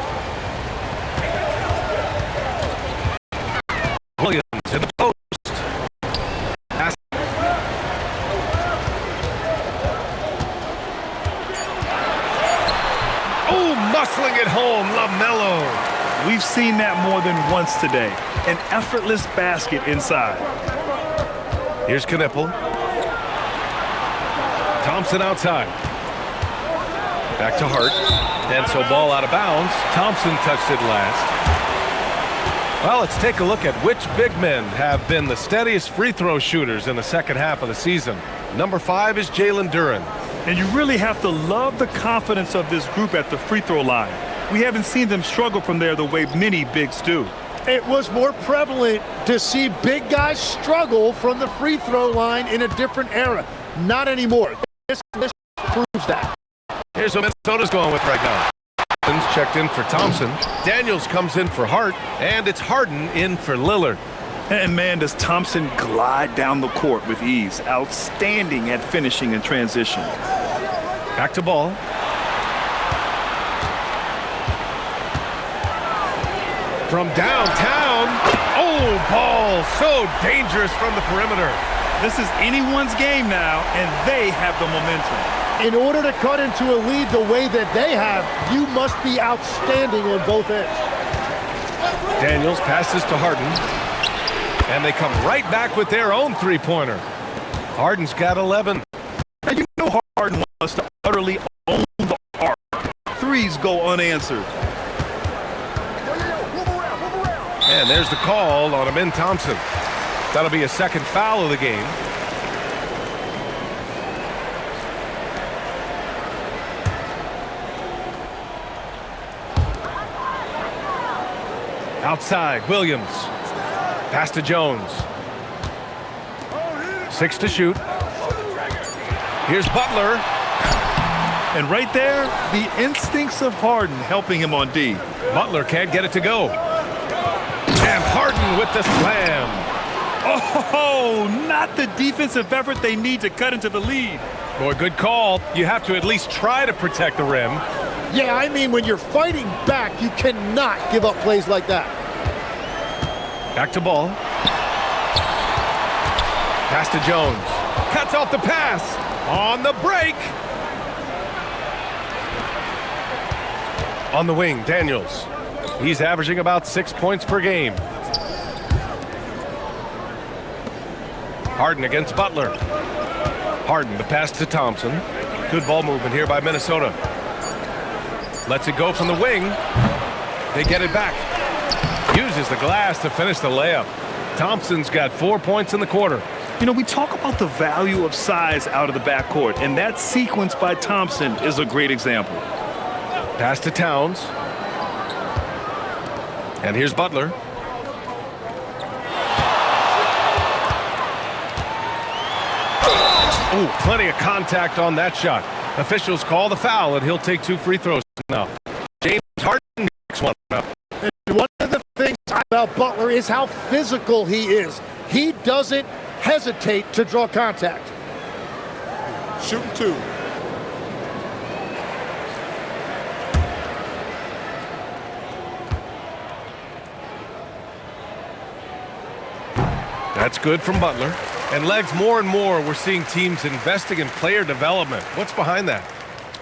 Williams in the post. Muscling it home, LaMelo.
We've seen that more than once today. An effortless basket inside.
Here's Knippel. Thompson outside. Back to Hart. And so ball out of bounds. Thompson touched it last. Well, let's take a look at which big men have been the steadiest free throw shooters in the second half of the season. Number 5 is Jalen Duren.
And you really have to love the confidence of this group at the free throw line. We haven't seen them struggle from there the way many bigs do.
It was more prevalent to see big guys struggle from the free throw line in a different era. Not anymore. This proves that.
Here's what Minnesota's going with right now. checked in for Thompson. Daniels comes in for Hart, and it's Harden in for Lillard.
And man, does Thompson glide down the court with ease. Outstanding at finishing in transition.
Back to Ball. From downtown. Oh, Ball so dangerous from the perimeter.
This is anyone's game now, and they have the momentum.
In order to cut into a lead the way that they have, you must be outstanding on both ends.
Daniels passes to Harden. And they come right back with their own three-pointer. Harden's got 11.
And you know Harden wants to utterly own the arc. Threes go unanswered.
And there's the call on Amin Thompson. That'll be a second foul of the game. Outside, Williams. Pass to Jones. 6 to shoot. Here's Butler.
And right there, the instincts of Harden helping him on D.
Butler can't get it to go. And Harden with the slam.
Oh, not the defensive effort they need to cut into the lead.
Boy, good call. You have to at least try to protect the rim.
Yeah, I mean, when you're fighting back, you cannot give up plays like that.
Back to Ball. Pass to Jones. Cuts off the pass. On the break. On the wing, Daniels. He's averaging about 6 points per game. Harden against Butler. Harden, the pass to Thompson. Good ball movement here by Minnesota. Lets it go from the wing. They get it back. Uses the glass to finish the layup. Thompson's got 4 points in the quarter.
You know, we talk about the value of size out of the backcourt, and that sequence by Thompson is a great example.
Pass to Towns. And here's Butler. Oh, plenty of contact on that shot. Officials call the foul, and he'll take 2 free throws now. James Harden next one up.
And one of the things about Butler is how physical he is. He doesn't hesitate to draw contact.
Shooting 2.
That's good from Butler. And Legs, more and more, we're seeing teams investing in player development. What's behind that?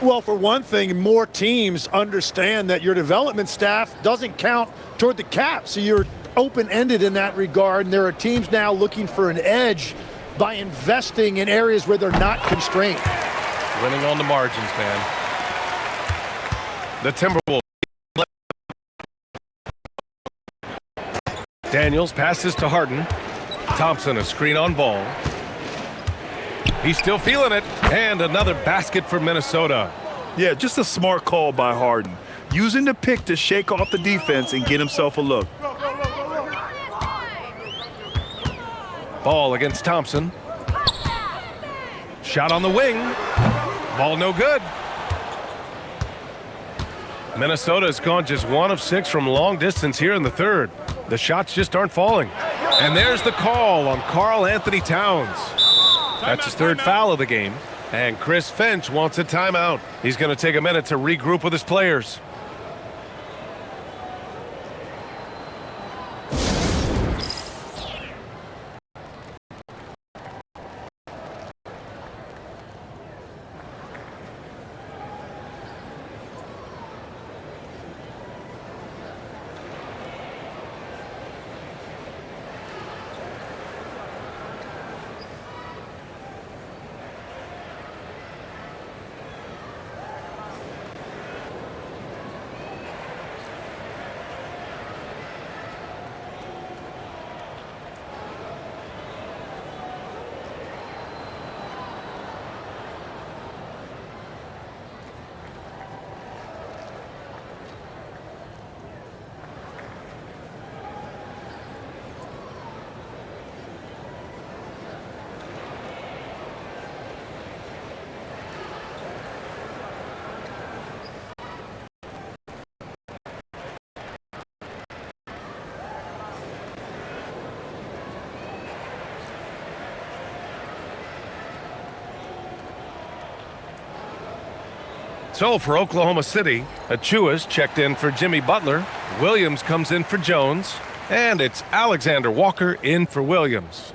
Well, for one thing, more teams understand that your development staff doesn't count toward the cap. So you're open-ended in that regard. And there are teams now looking for an edge by investing in areas where they're not constrained.
Winning on the margins, man. The Timberwolves. Daniels passes to Harden. Thompson, a screen on Ball. He's still feeling it. And another basket for Minnesota.
Yeah, just a smart call by Harden. Using the pick to shake off the defense and get himself a look.
Ball against Thompson. Shot on the wing. Ball no good. Minnesota's gone just 1 of 6 from long distance here in the third. The shots just aren't falling. And there's the call on Karl Anthony Towns. That's his 3rd foul of the game. And Chris Finch wants a timeout. He's going to take a minute to regroup with his players. So for Oklahoma City, Achua's checked in for Jimmy Butler. Williams comes in for Jones. And it's Alexander Walker in for Williams.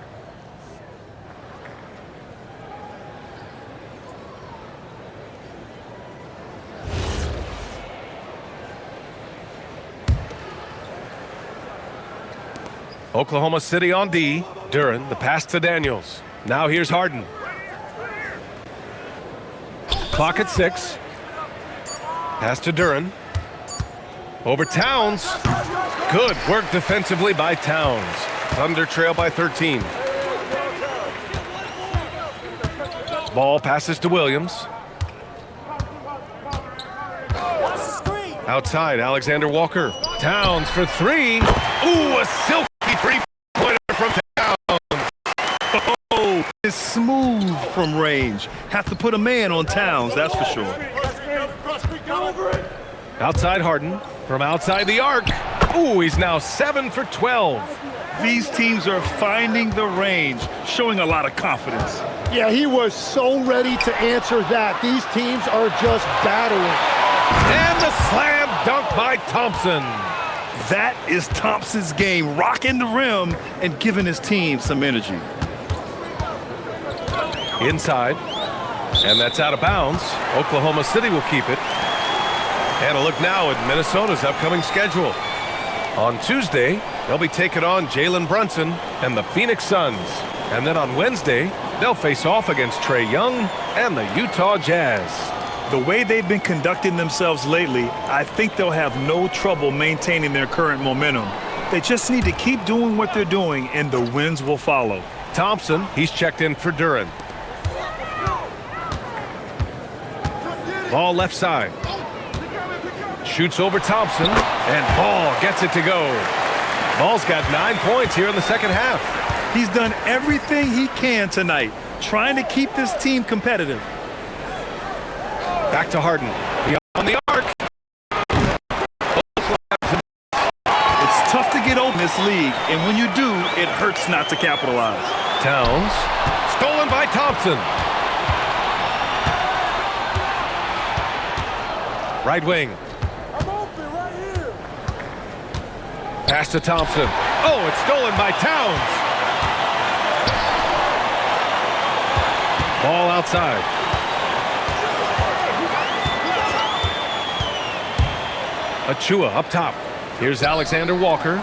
Oklahoma City on D. Duren, the pass to Daniels. Now here's Harden. Clock at 6. Pass to Duren. Over Towns. Good work defensively by Towns. Thunder trail by 13. Ball passes to Williams. Outside, Alexander Walker. Towns for 3. Ooh, a silky three-pointer from Towns.
Oh, it's smooth from range. Have to put a man on Towns, that's for sure.
Outside Harden. From outside the arc. Ooh, he's now 7 for 12.
These teams are finding the range, showing a lot of confidence.
Yeah, he was so ready to answer that. These teams are just battling.
And the slam dunk by Thompson.
That is Thompson's game, rocking the rim and giving his team some energy.
Inside. And that's out of bounds. Oklahoma City will keep it. And a look now at Minnesota's upcoming schedule. On Tuesday, they'll be taking on Jalen Brunson and the Phoenix Suns. And then on Wednesday, they'll face off against Trae Young and the Utah Jazz.
The way they've been conducting themselves lately, I think they'll have no trouble maintaining their current momentum. They just need to keep doing what they're doing, and the wins will follow.
Thompson, he's checked in for Duren. Ball left side. Shoots over Thompson, and Ball gets it to go. Ball's got 9 points here in the second half.
He's done everything he can tonight, trying to keep this team competitive.
Back to Harden. Beyond the arc.
It's tough to get open in this league, and when you do, it hurts not to capitalize.
Towns. Stolen by Thompson. Right wing. Pass to Thompson. Oh, it's stolen by Towns. Ball outside. Achua up top. Here's Alexander Walker.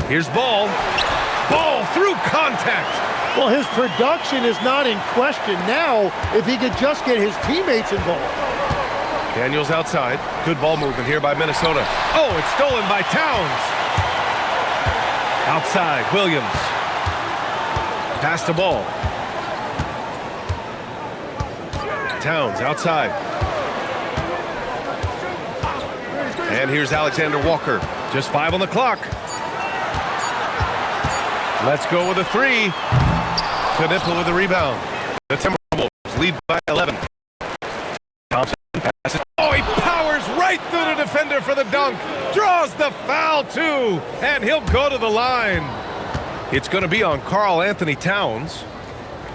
Here's Ball. Ball through contact.
Well, his production is not in question now if he could just get his teammates involved.
Daniels outside. Good ball movement here by Minnesota. Oh, it's stolen by Towns. Outside, Williams. Pass to Ball. Towns outside. And here's Alexander Walker. Just 5 on the clock. Let's go with a 3. Knipple with the rebound. The Timberwolves lead by 11. Thompson passes. Oh, he powers right through the defender for the dunk. Draws the foul, too. And he'll go to the line. It's going to be on Karl Anthony Towns.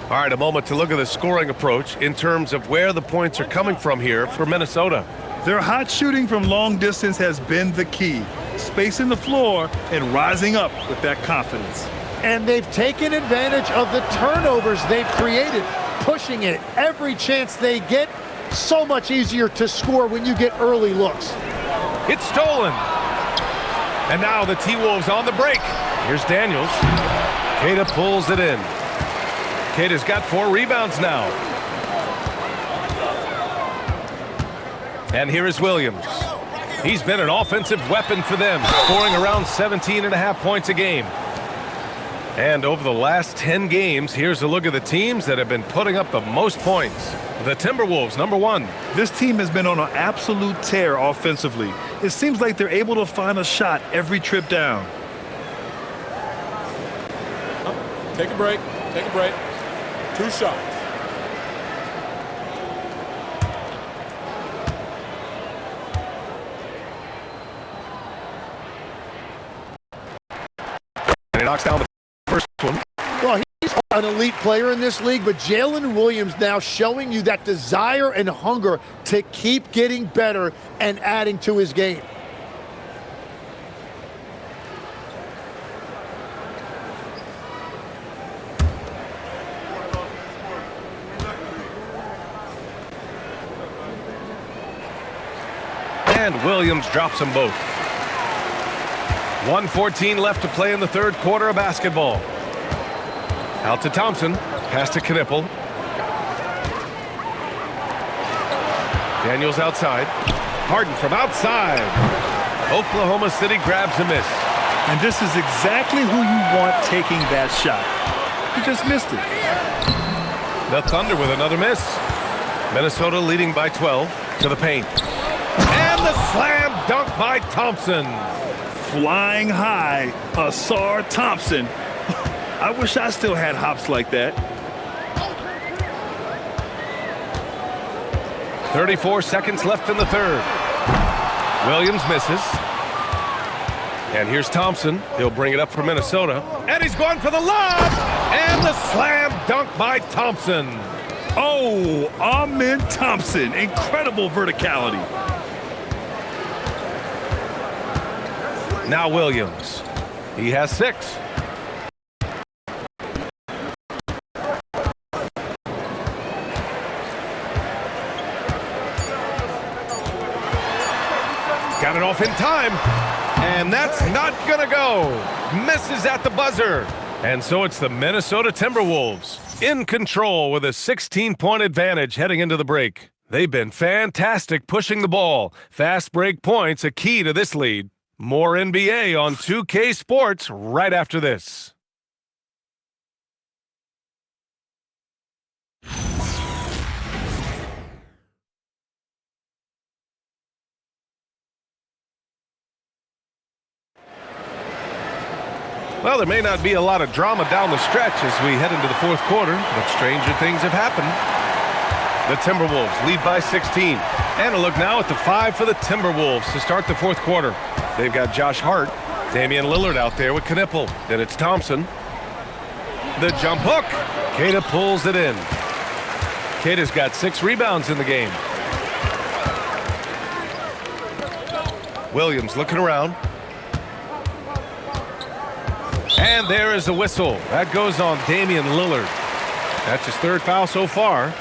All right, a moment to look at the scoring approach in terms of where the points are coming from here for Minnesota.
Their hot shooting from long distance has been the key. Spacing the floor and rising up with that confidence.
And they've taken advantage of the turnovers they've created, pushing it every chance they get. So much easier to score when you get early looks.
It's stolen. And now the T-Wolves on the break. Here's Daniels. Queta pulls it in. Queta's got 4 rebounds now. And here is Williams. He's been an offensive weapon for them, scoring around 17.5 points a game. And over the last 10 games, here's a look at the teams that have been putting up the most points. The Timberwolves, number 1.
This team has been on an absolute tear offensively. It seems like they're able to find a shot every trip down.
Take a break. Take a break. 2 shots.
And he knocks down the first one.
Well, he's an elite player in this league, but Jalen Williams now showing you that desire and hunger to keep getting better and adding to his game.
And Williams drops them both. 1:14 left to play in the third quarter of basketball. Out to Thompson. Pass to Knipple. Daniels outside. Harden from outside. Oklahoma City grabs a miss.
And this is exactly who you want taking that shot. He just missed it.
The Thunder with another miss. Minnesota leading by 12 to the paint. And the slam dunk by Thompson.
Flying high, Asar Thompson. I wish I still had hops like that.
34 seconds left in the third. Williams misses. And here's Thompson. He'll bring it up for Minnesota. And he's going for the lob. And the slam dunk by Thompson.
Oh, Amen Thompson. Incredible verticality.
Now Williams. He has 6. Got it off in time. And that's not gonna go. Misses at the buzzer. And so it's the Minnesota Timberwolves in control with a 16-point advantage heading into the break. They've been fantastic pushing the ball. Fast break points a key to this lead. More NBA on 2K Sports right after this. Well, there may not be a lot of drama down the stretch as we head into the fourth quarter, but stranger things have happened. The Timberwolves lead by 16. And a look now at the 5 for the Timberwolves to start the fourth quarter. They've got Josh Hart, Damian Lillard out there with Knipple. Then it's Thompson. The jump hook. Queta pulls it in. Queta's got 6 rebounds in the game. Williams looking around. And there is the whistle. That goes on Damian Lillard. That's his 3rd foul so far.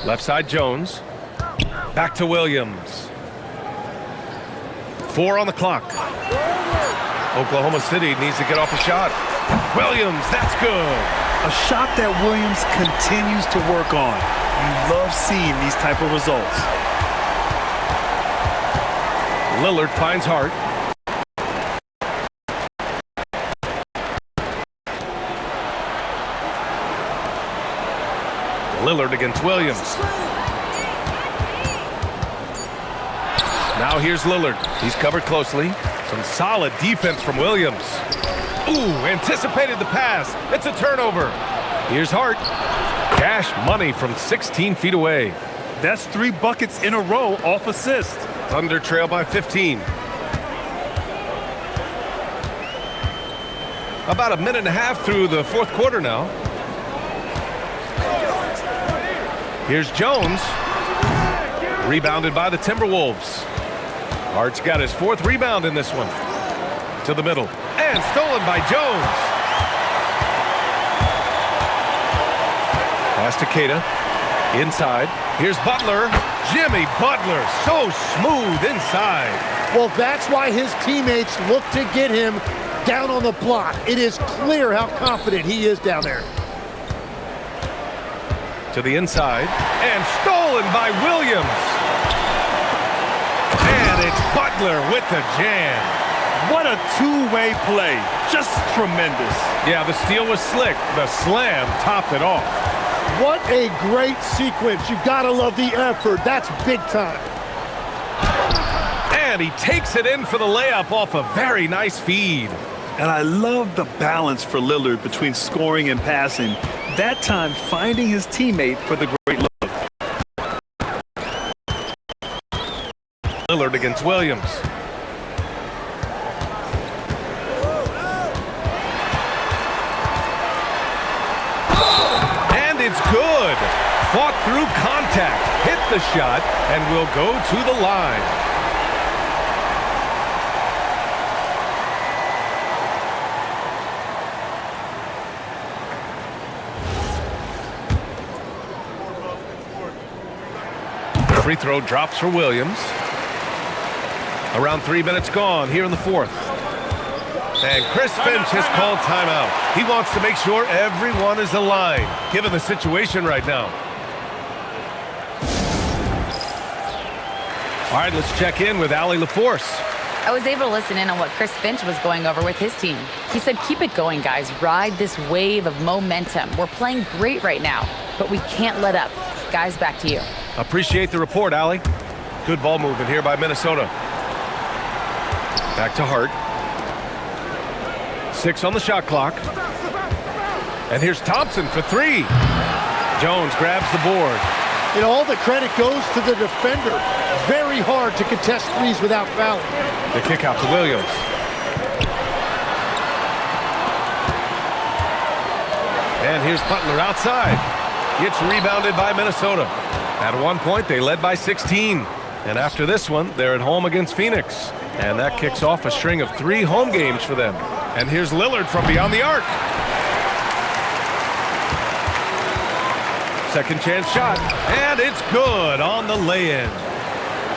Left side Jones. Back to Williams. 4 on the clock. Oklahoma City needs to get off a shot. Williams, that's good.
A shot that Williams continues to work on. You love seeing these type of results.
Lillard finds Hart. Lillard against Williams. Now here's Lillard. He's covered closely. Some solid defense from Williams. Ooh, anticipated the pass. It's a turnover. Here's Hart. Cash money from 16 feet away.
That's 3 buckets in a row off assist.
Thunder trail by 15. About a minute and a half through the fourth quarter now. Here's Jones. Rebounded by the Timberwolves. Hart's got his 4th rebound in this one. To the middle. And stolen by Jones. Pass to Queta. Inside. Here's Butler. Jimmy Butler. So smooth inside.
Well, that's why his teammates look to get him down on the block. It is clear how confident he is down there.
To the inside. And stolen by Williams. And it's Butler with the jam.
What a two-way play. Just tremendous.
Yeah, the steal was slick. The slam topped it off.
What a great sequence. You gotta love the effort. That's big time.
And he takes it in for the layup off a very nice feed.
And I love the balance for Lillard between scoring and passing. That time finding his teammate for the great look.
Lillard against Williams. And it's good. Fought through contact, hit the shot, and will go to the line. Free throw drops for Williams. Around 3 minutes gone here in the fourth. And Chris Finch has called timeout. He wants to make sure everyone is aligned, given the situation right now. All right, let's check in with Allie LaForce.
I was able to listen in on what Chris Finch was going over with his team. He said, keep it going, guys. Ride this wave of momentum. We're playing great right now, but we can't let up. Guys, back to you.
Appreciate the report, Allie. Good ball movement here by Minnesota. Back to Hart. 6 on the shot clock. And here's Thompson for 3. Jones grabs the board.
You know, all the credit goes to the defender. Very hard to contest threes without fouling.
The kick out to Williams. And here's Butler outside. It's rebounded by Minnesota. At one point, they led by 16. And after this one, they're at home against Phoenix. And that kicks off a string of 3 home games for them. And here's Lillard from beyond the arc. Second chance shot. And it's good on the lay-in.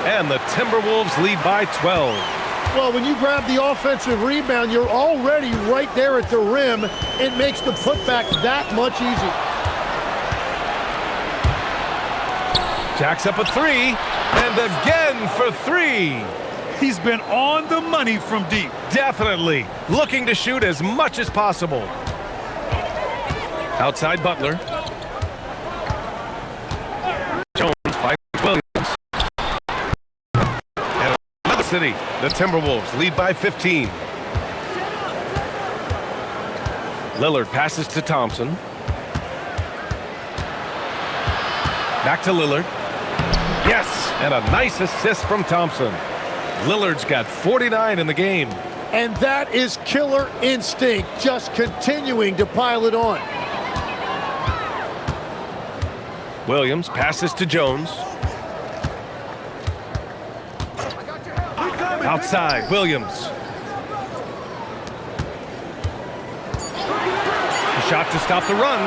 And the Timberwolves lead by 12.
Well, when you grab the offensive rebound, you're already right there at the rim. It makes the putback that much easier.
Jacks up a 3, and again for 3.
He's been on the money from deep.
Definitely. Looking to shoot as much as possible. Outside Butler. Jones finds Williams. And another city. The Timberwolves lead by 15. Lillard passes to Thompson. Back to Lillard. Yes, and a nice assist from Thompson. Lillard's got 49 in the game.
And that is killer instinct, just continuing to pile it on.
Williams passes to Jones. Outside, Williams. A shot to stop the run.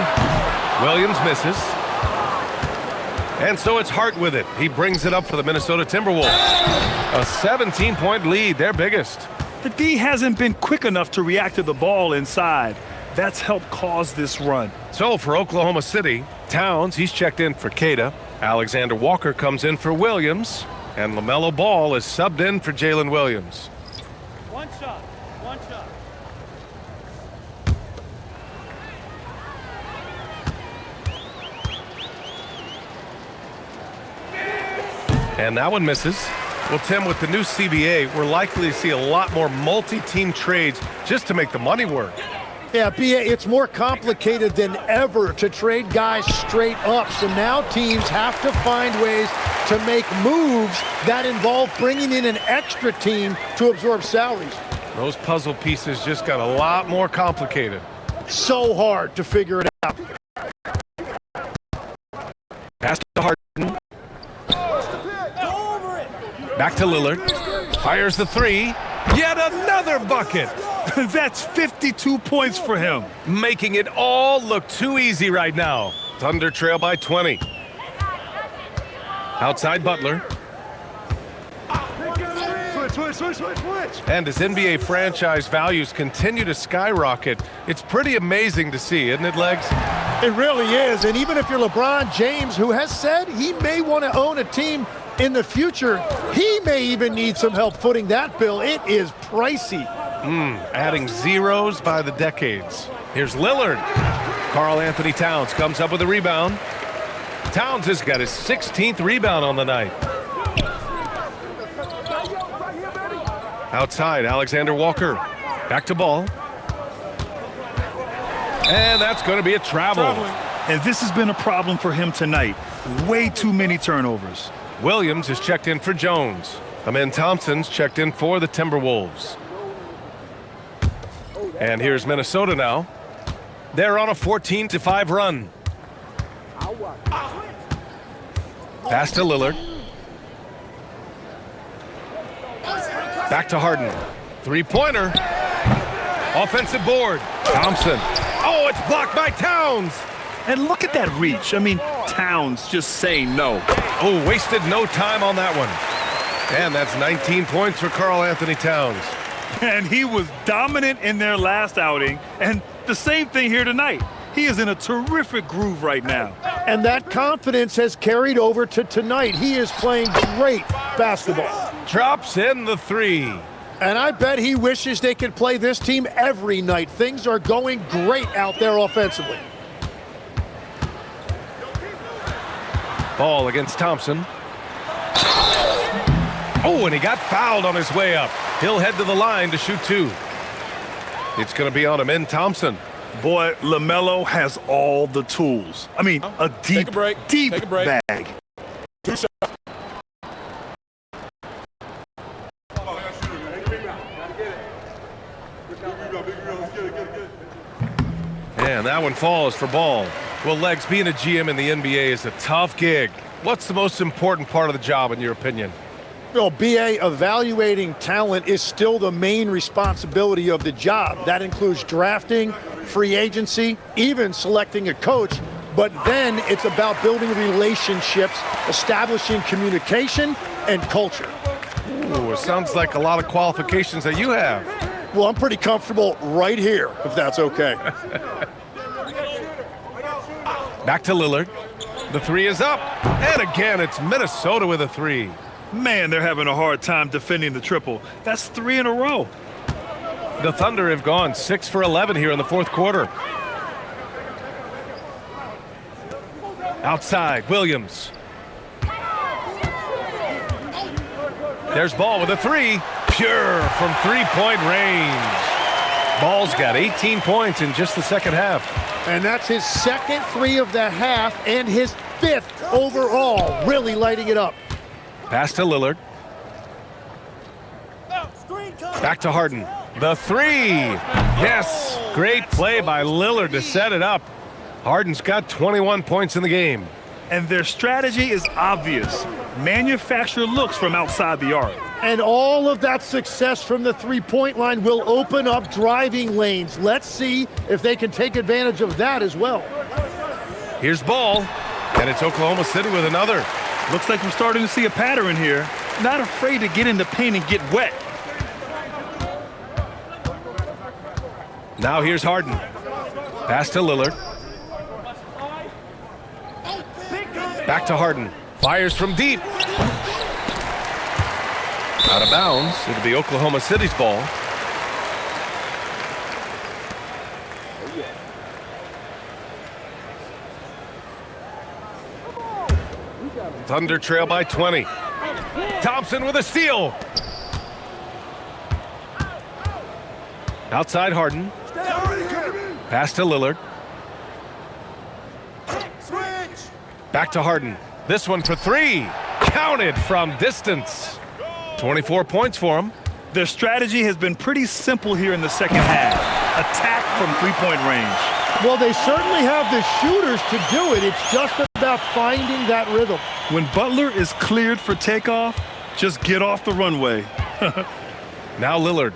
Williams misses. And so it's Hart with it. He brings it up for the Minnesota Timberwolves. A 17-point lead, their biggest.
The D hasn't been quick enough to react to the ball inside. That's helped cause this run.
So for Oklahoma City, Towns, he's checked in for Queta. Alexander Walker comes in for Williams. And LaMelo Ball is subbed in for Jalen Williams.
One shot.
And that one misses. Well, Tim, with the new CBA, we're likely to see a lot more multi-team trades just to make the money work.
Yeah, BA, it's more complicated than ever to trade guys straight up. So now teams have to find ways to make moves that involve bringing in an extra team to absorb salaries.
Those puzzle pieces just got a lot more complicated.
So hard to figure it out.
Pass to Harden. Back to Lillard. Fires the 3. Yet another bucket.
That's 52 points for him.
Making it all look too easy right now. Thunder trail by 20. Outside Butler.
Switch.
And as NBA franchise values continue to skyrocket, it's pretty amazing to see, isn't it, Legs?
It really is. And even if you're LeBron James, who has said he may want to own a team in the future, he may even need some help footing that bill. It is pricey.
Adding zeros by the decades. Here's Lillard. Karl Anthony Towns comes up with a rebound. Towns has got his 16th rebound on the night. Outside, Alexander Walker. Back to Ball. And that's going to be a travel.
And this has been a problem for him tonight. Way too many turnovers.
Williams is checked in for Jones. Amin Thompson's checked in for the Timberwolves. And here's Minnesota now. They're on a 14-5 run. Pass to Lillard. Back to Harden. Three-pointer. Offensive board. Thompson. Oh, it's blocked by Towns.
And look at that reach. I mean, Towns just saying no.
Oh, wasted no time on that one. And that's 19 points for Karl Anthony Towns.
And he was dominant in their last outing. And the same thing here tonight. He is in a terrific groove right now.
And that confidence has carried over to tonight. He is playing great basketball.
Drops in the three.
And I bet he wishes they could play this team every night. Things are going great out there offensively.
Ball against Thompson. Oh, and he got fouled on his way up. He'll head to the line to shoot two. It's going to be on Amin Thompson.
Boy, LaMelo has all the tools. I mean, a deep bag.
Two shots.
And that one falls for Ball. Well, Legs, being a GM in the NBA is a tough gig. What's the most important part of the job, in your opinion?
Well, BA, evaluating talent is still the main responsibility of the job. That includes drafting, free agency, even selecting a coach. But then it's about building relationships, establishing communication, and culture.
Ooh, it sounds like a lot of qualifications that you have.
Well, I'm pretty comfortable right here, if that's okay.
Back to Lillard. The three is up. And again, it's Minnesota with a three.
Man, they're having a hard time defending the triple. That's 3 in a row.
The Thunder have gone 6 for 11 here in the fourth quarter. Outside, Williams. There's Ball with a three. Pure from three-point range. Ball's got 18 points in just the second half.
And that's his second three of the half and his 5th overall, really lighting it up.
Pass to Lillard. Back to Harden. The three. Yes. Great play by Lillard to set it up. Harden's got 21 points in the game.
And their strategy is obvious. Manufacture looks from outside the arc.
And all of that success from the three-point line will open up driving lanes. Let's see if they can take advantage of that as well.
Here's Ball. And it's Oklahoma City with another.
Looks like we're starting to see a pattern here. Not afraid to get in the paint and get wet.
Now here's Harden. Pass to Lillard. Back to Harden. Fires from deep. Out of bounds. It'll be Oklahoma City's ball. Thunder trail by 20. Thompson with a steal. Outside Harden. Pass to Lillard. Back to Harden. This one for three. Counted from distance. 24 points for him.
Their strategy has been pretty simple here in the second half. Attack from three-point range.
Well, they certainly have the shooters to do it. It's just about finding that rhythm.
When Butler is cleared for takeoff, just get off the runway.
Now Lillard.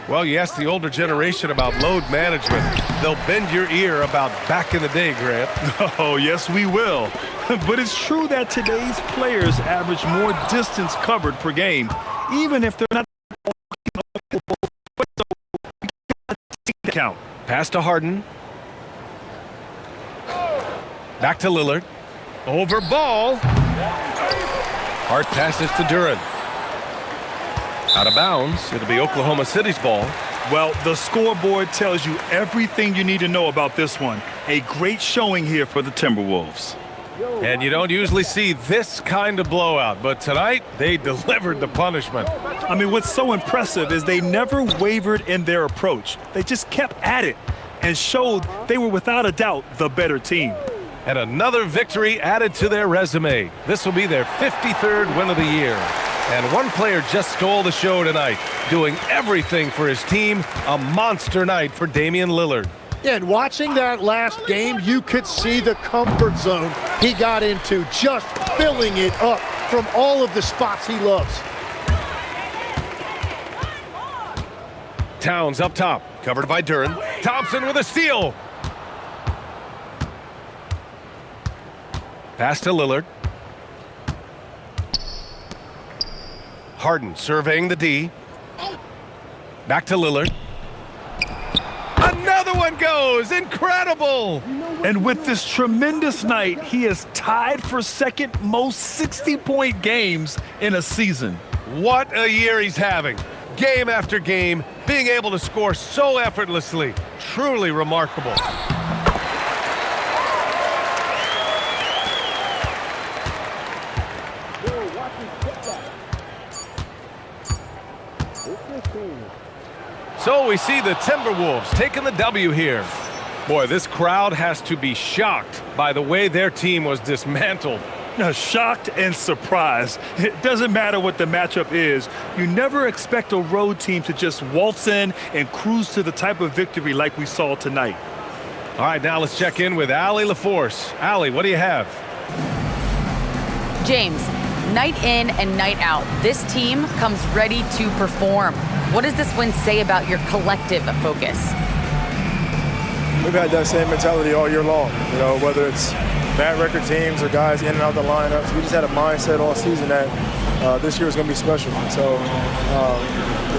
Well, you ask the older generation about load management. They'll bend your ear about back in the day, Grant.
Oh, yes, we will. But it's true that today's players average more distance covered per game, even if they're not count.
Pass to Harden. Back to Lillard. Over Ball. Hart passes to Duran. Out of bounds. It'll be Oklahoma City's ball.
Well, the scoreboard tells you everything you need to know about this one. A great showing here for the Timberwolves.
And you don't usually see this kind of blowout, but tonight they delivered the punishment.
I mean, what's so impressive is they never wavered in their approach. They just kept at it and showed they were without a doubt the better team.
and another victory added to their resume. This will be their 53rd win of the year. And one player just stole the show tonight, doing everything for his team. A monster night for Damian Lillard.
Yeah, and watching that last game, you could see the comfort zone he got into, just filling it up from all of the spots he loves.
Towns up top, covered by Duren. Thompson with a steal. Pass to Lillard. Harden surveying the D. Back to Lillard. Another one goes! Incredible!
And with this tremendous night, he is tied for second most 60-point games in a season.
What a year he's having. Game after game, being able to score so effortlessly. Truly remarkable. So we see the Timberwolves taking the W here. Boy, this crowd has to be shocked by the way their team was dismantled.
Shocked and surprised. It doesn't matter what the matchup is. You never expect a road team to just waltz in and cruise to the type of victory like we saw tonight.
All right, now let's check in with Allie LaForce. Allie, what do you have?
James, night in and night out, this team comes ready to perform. What does this win say about your collective focus?
We've had that same mentality all year long, whether it's bad record teams or guys in and out the lineups. We just had a mindset all season that this year was going to be special. So,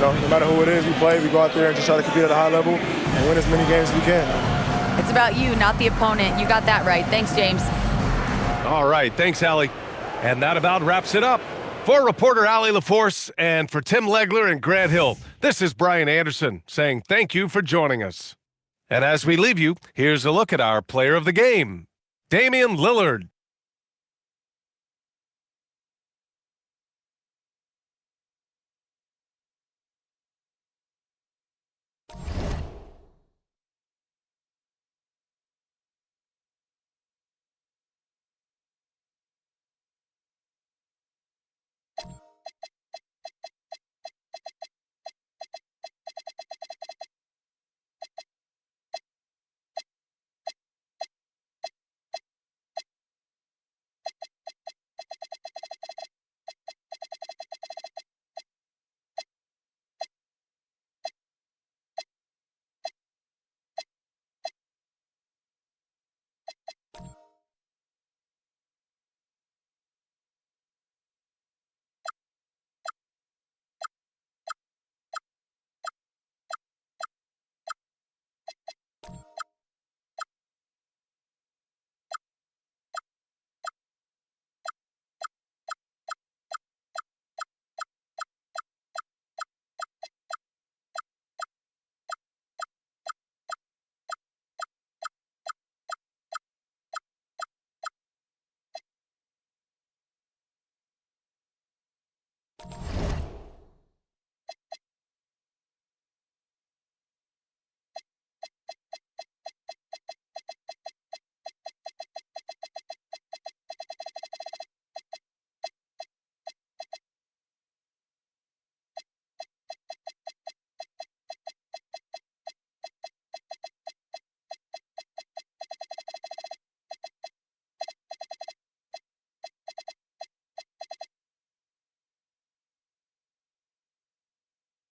no matter who it is we play, we go out there and just try to compete at a high level and win as many games as we can.
It's about you, not the opponent. You got that right. Thanks, James.
All right, thanks, Allie. And that about wraps it up. For reporter Allie LaForce and for Tim Legler and Grant Hill, this is Brian Anderson saying thank you for joining us. And as we leave you, here's a look at our player of the game, Damian Lillard.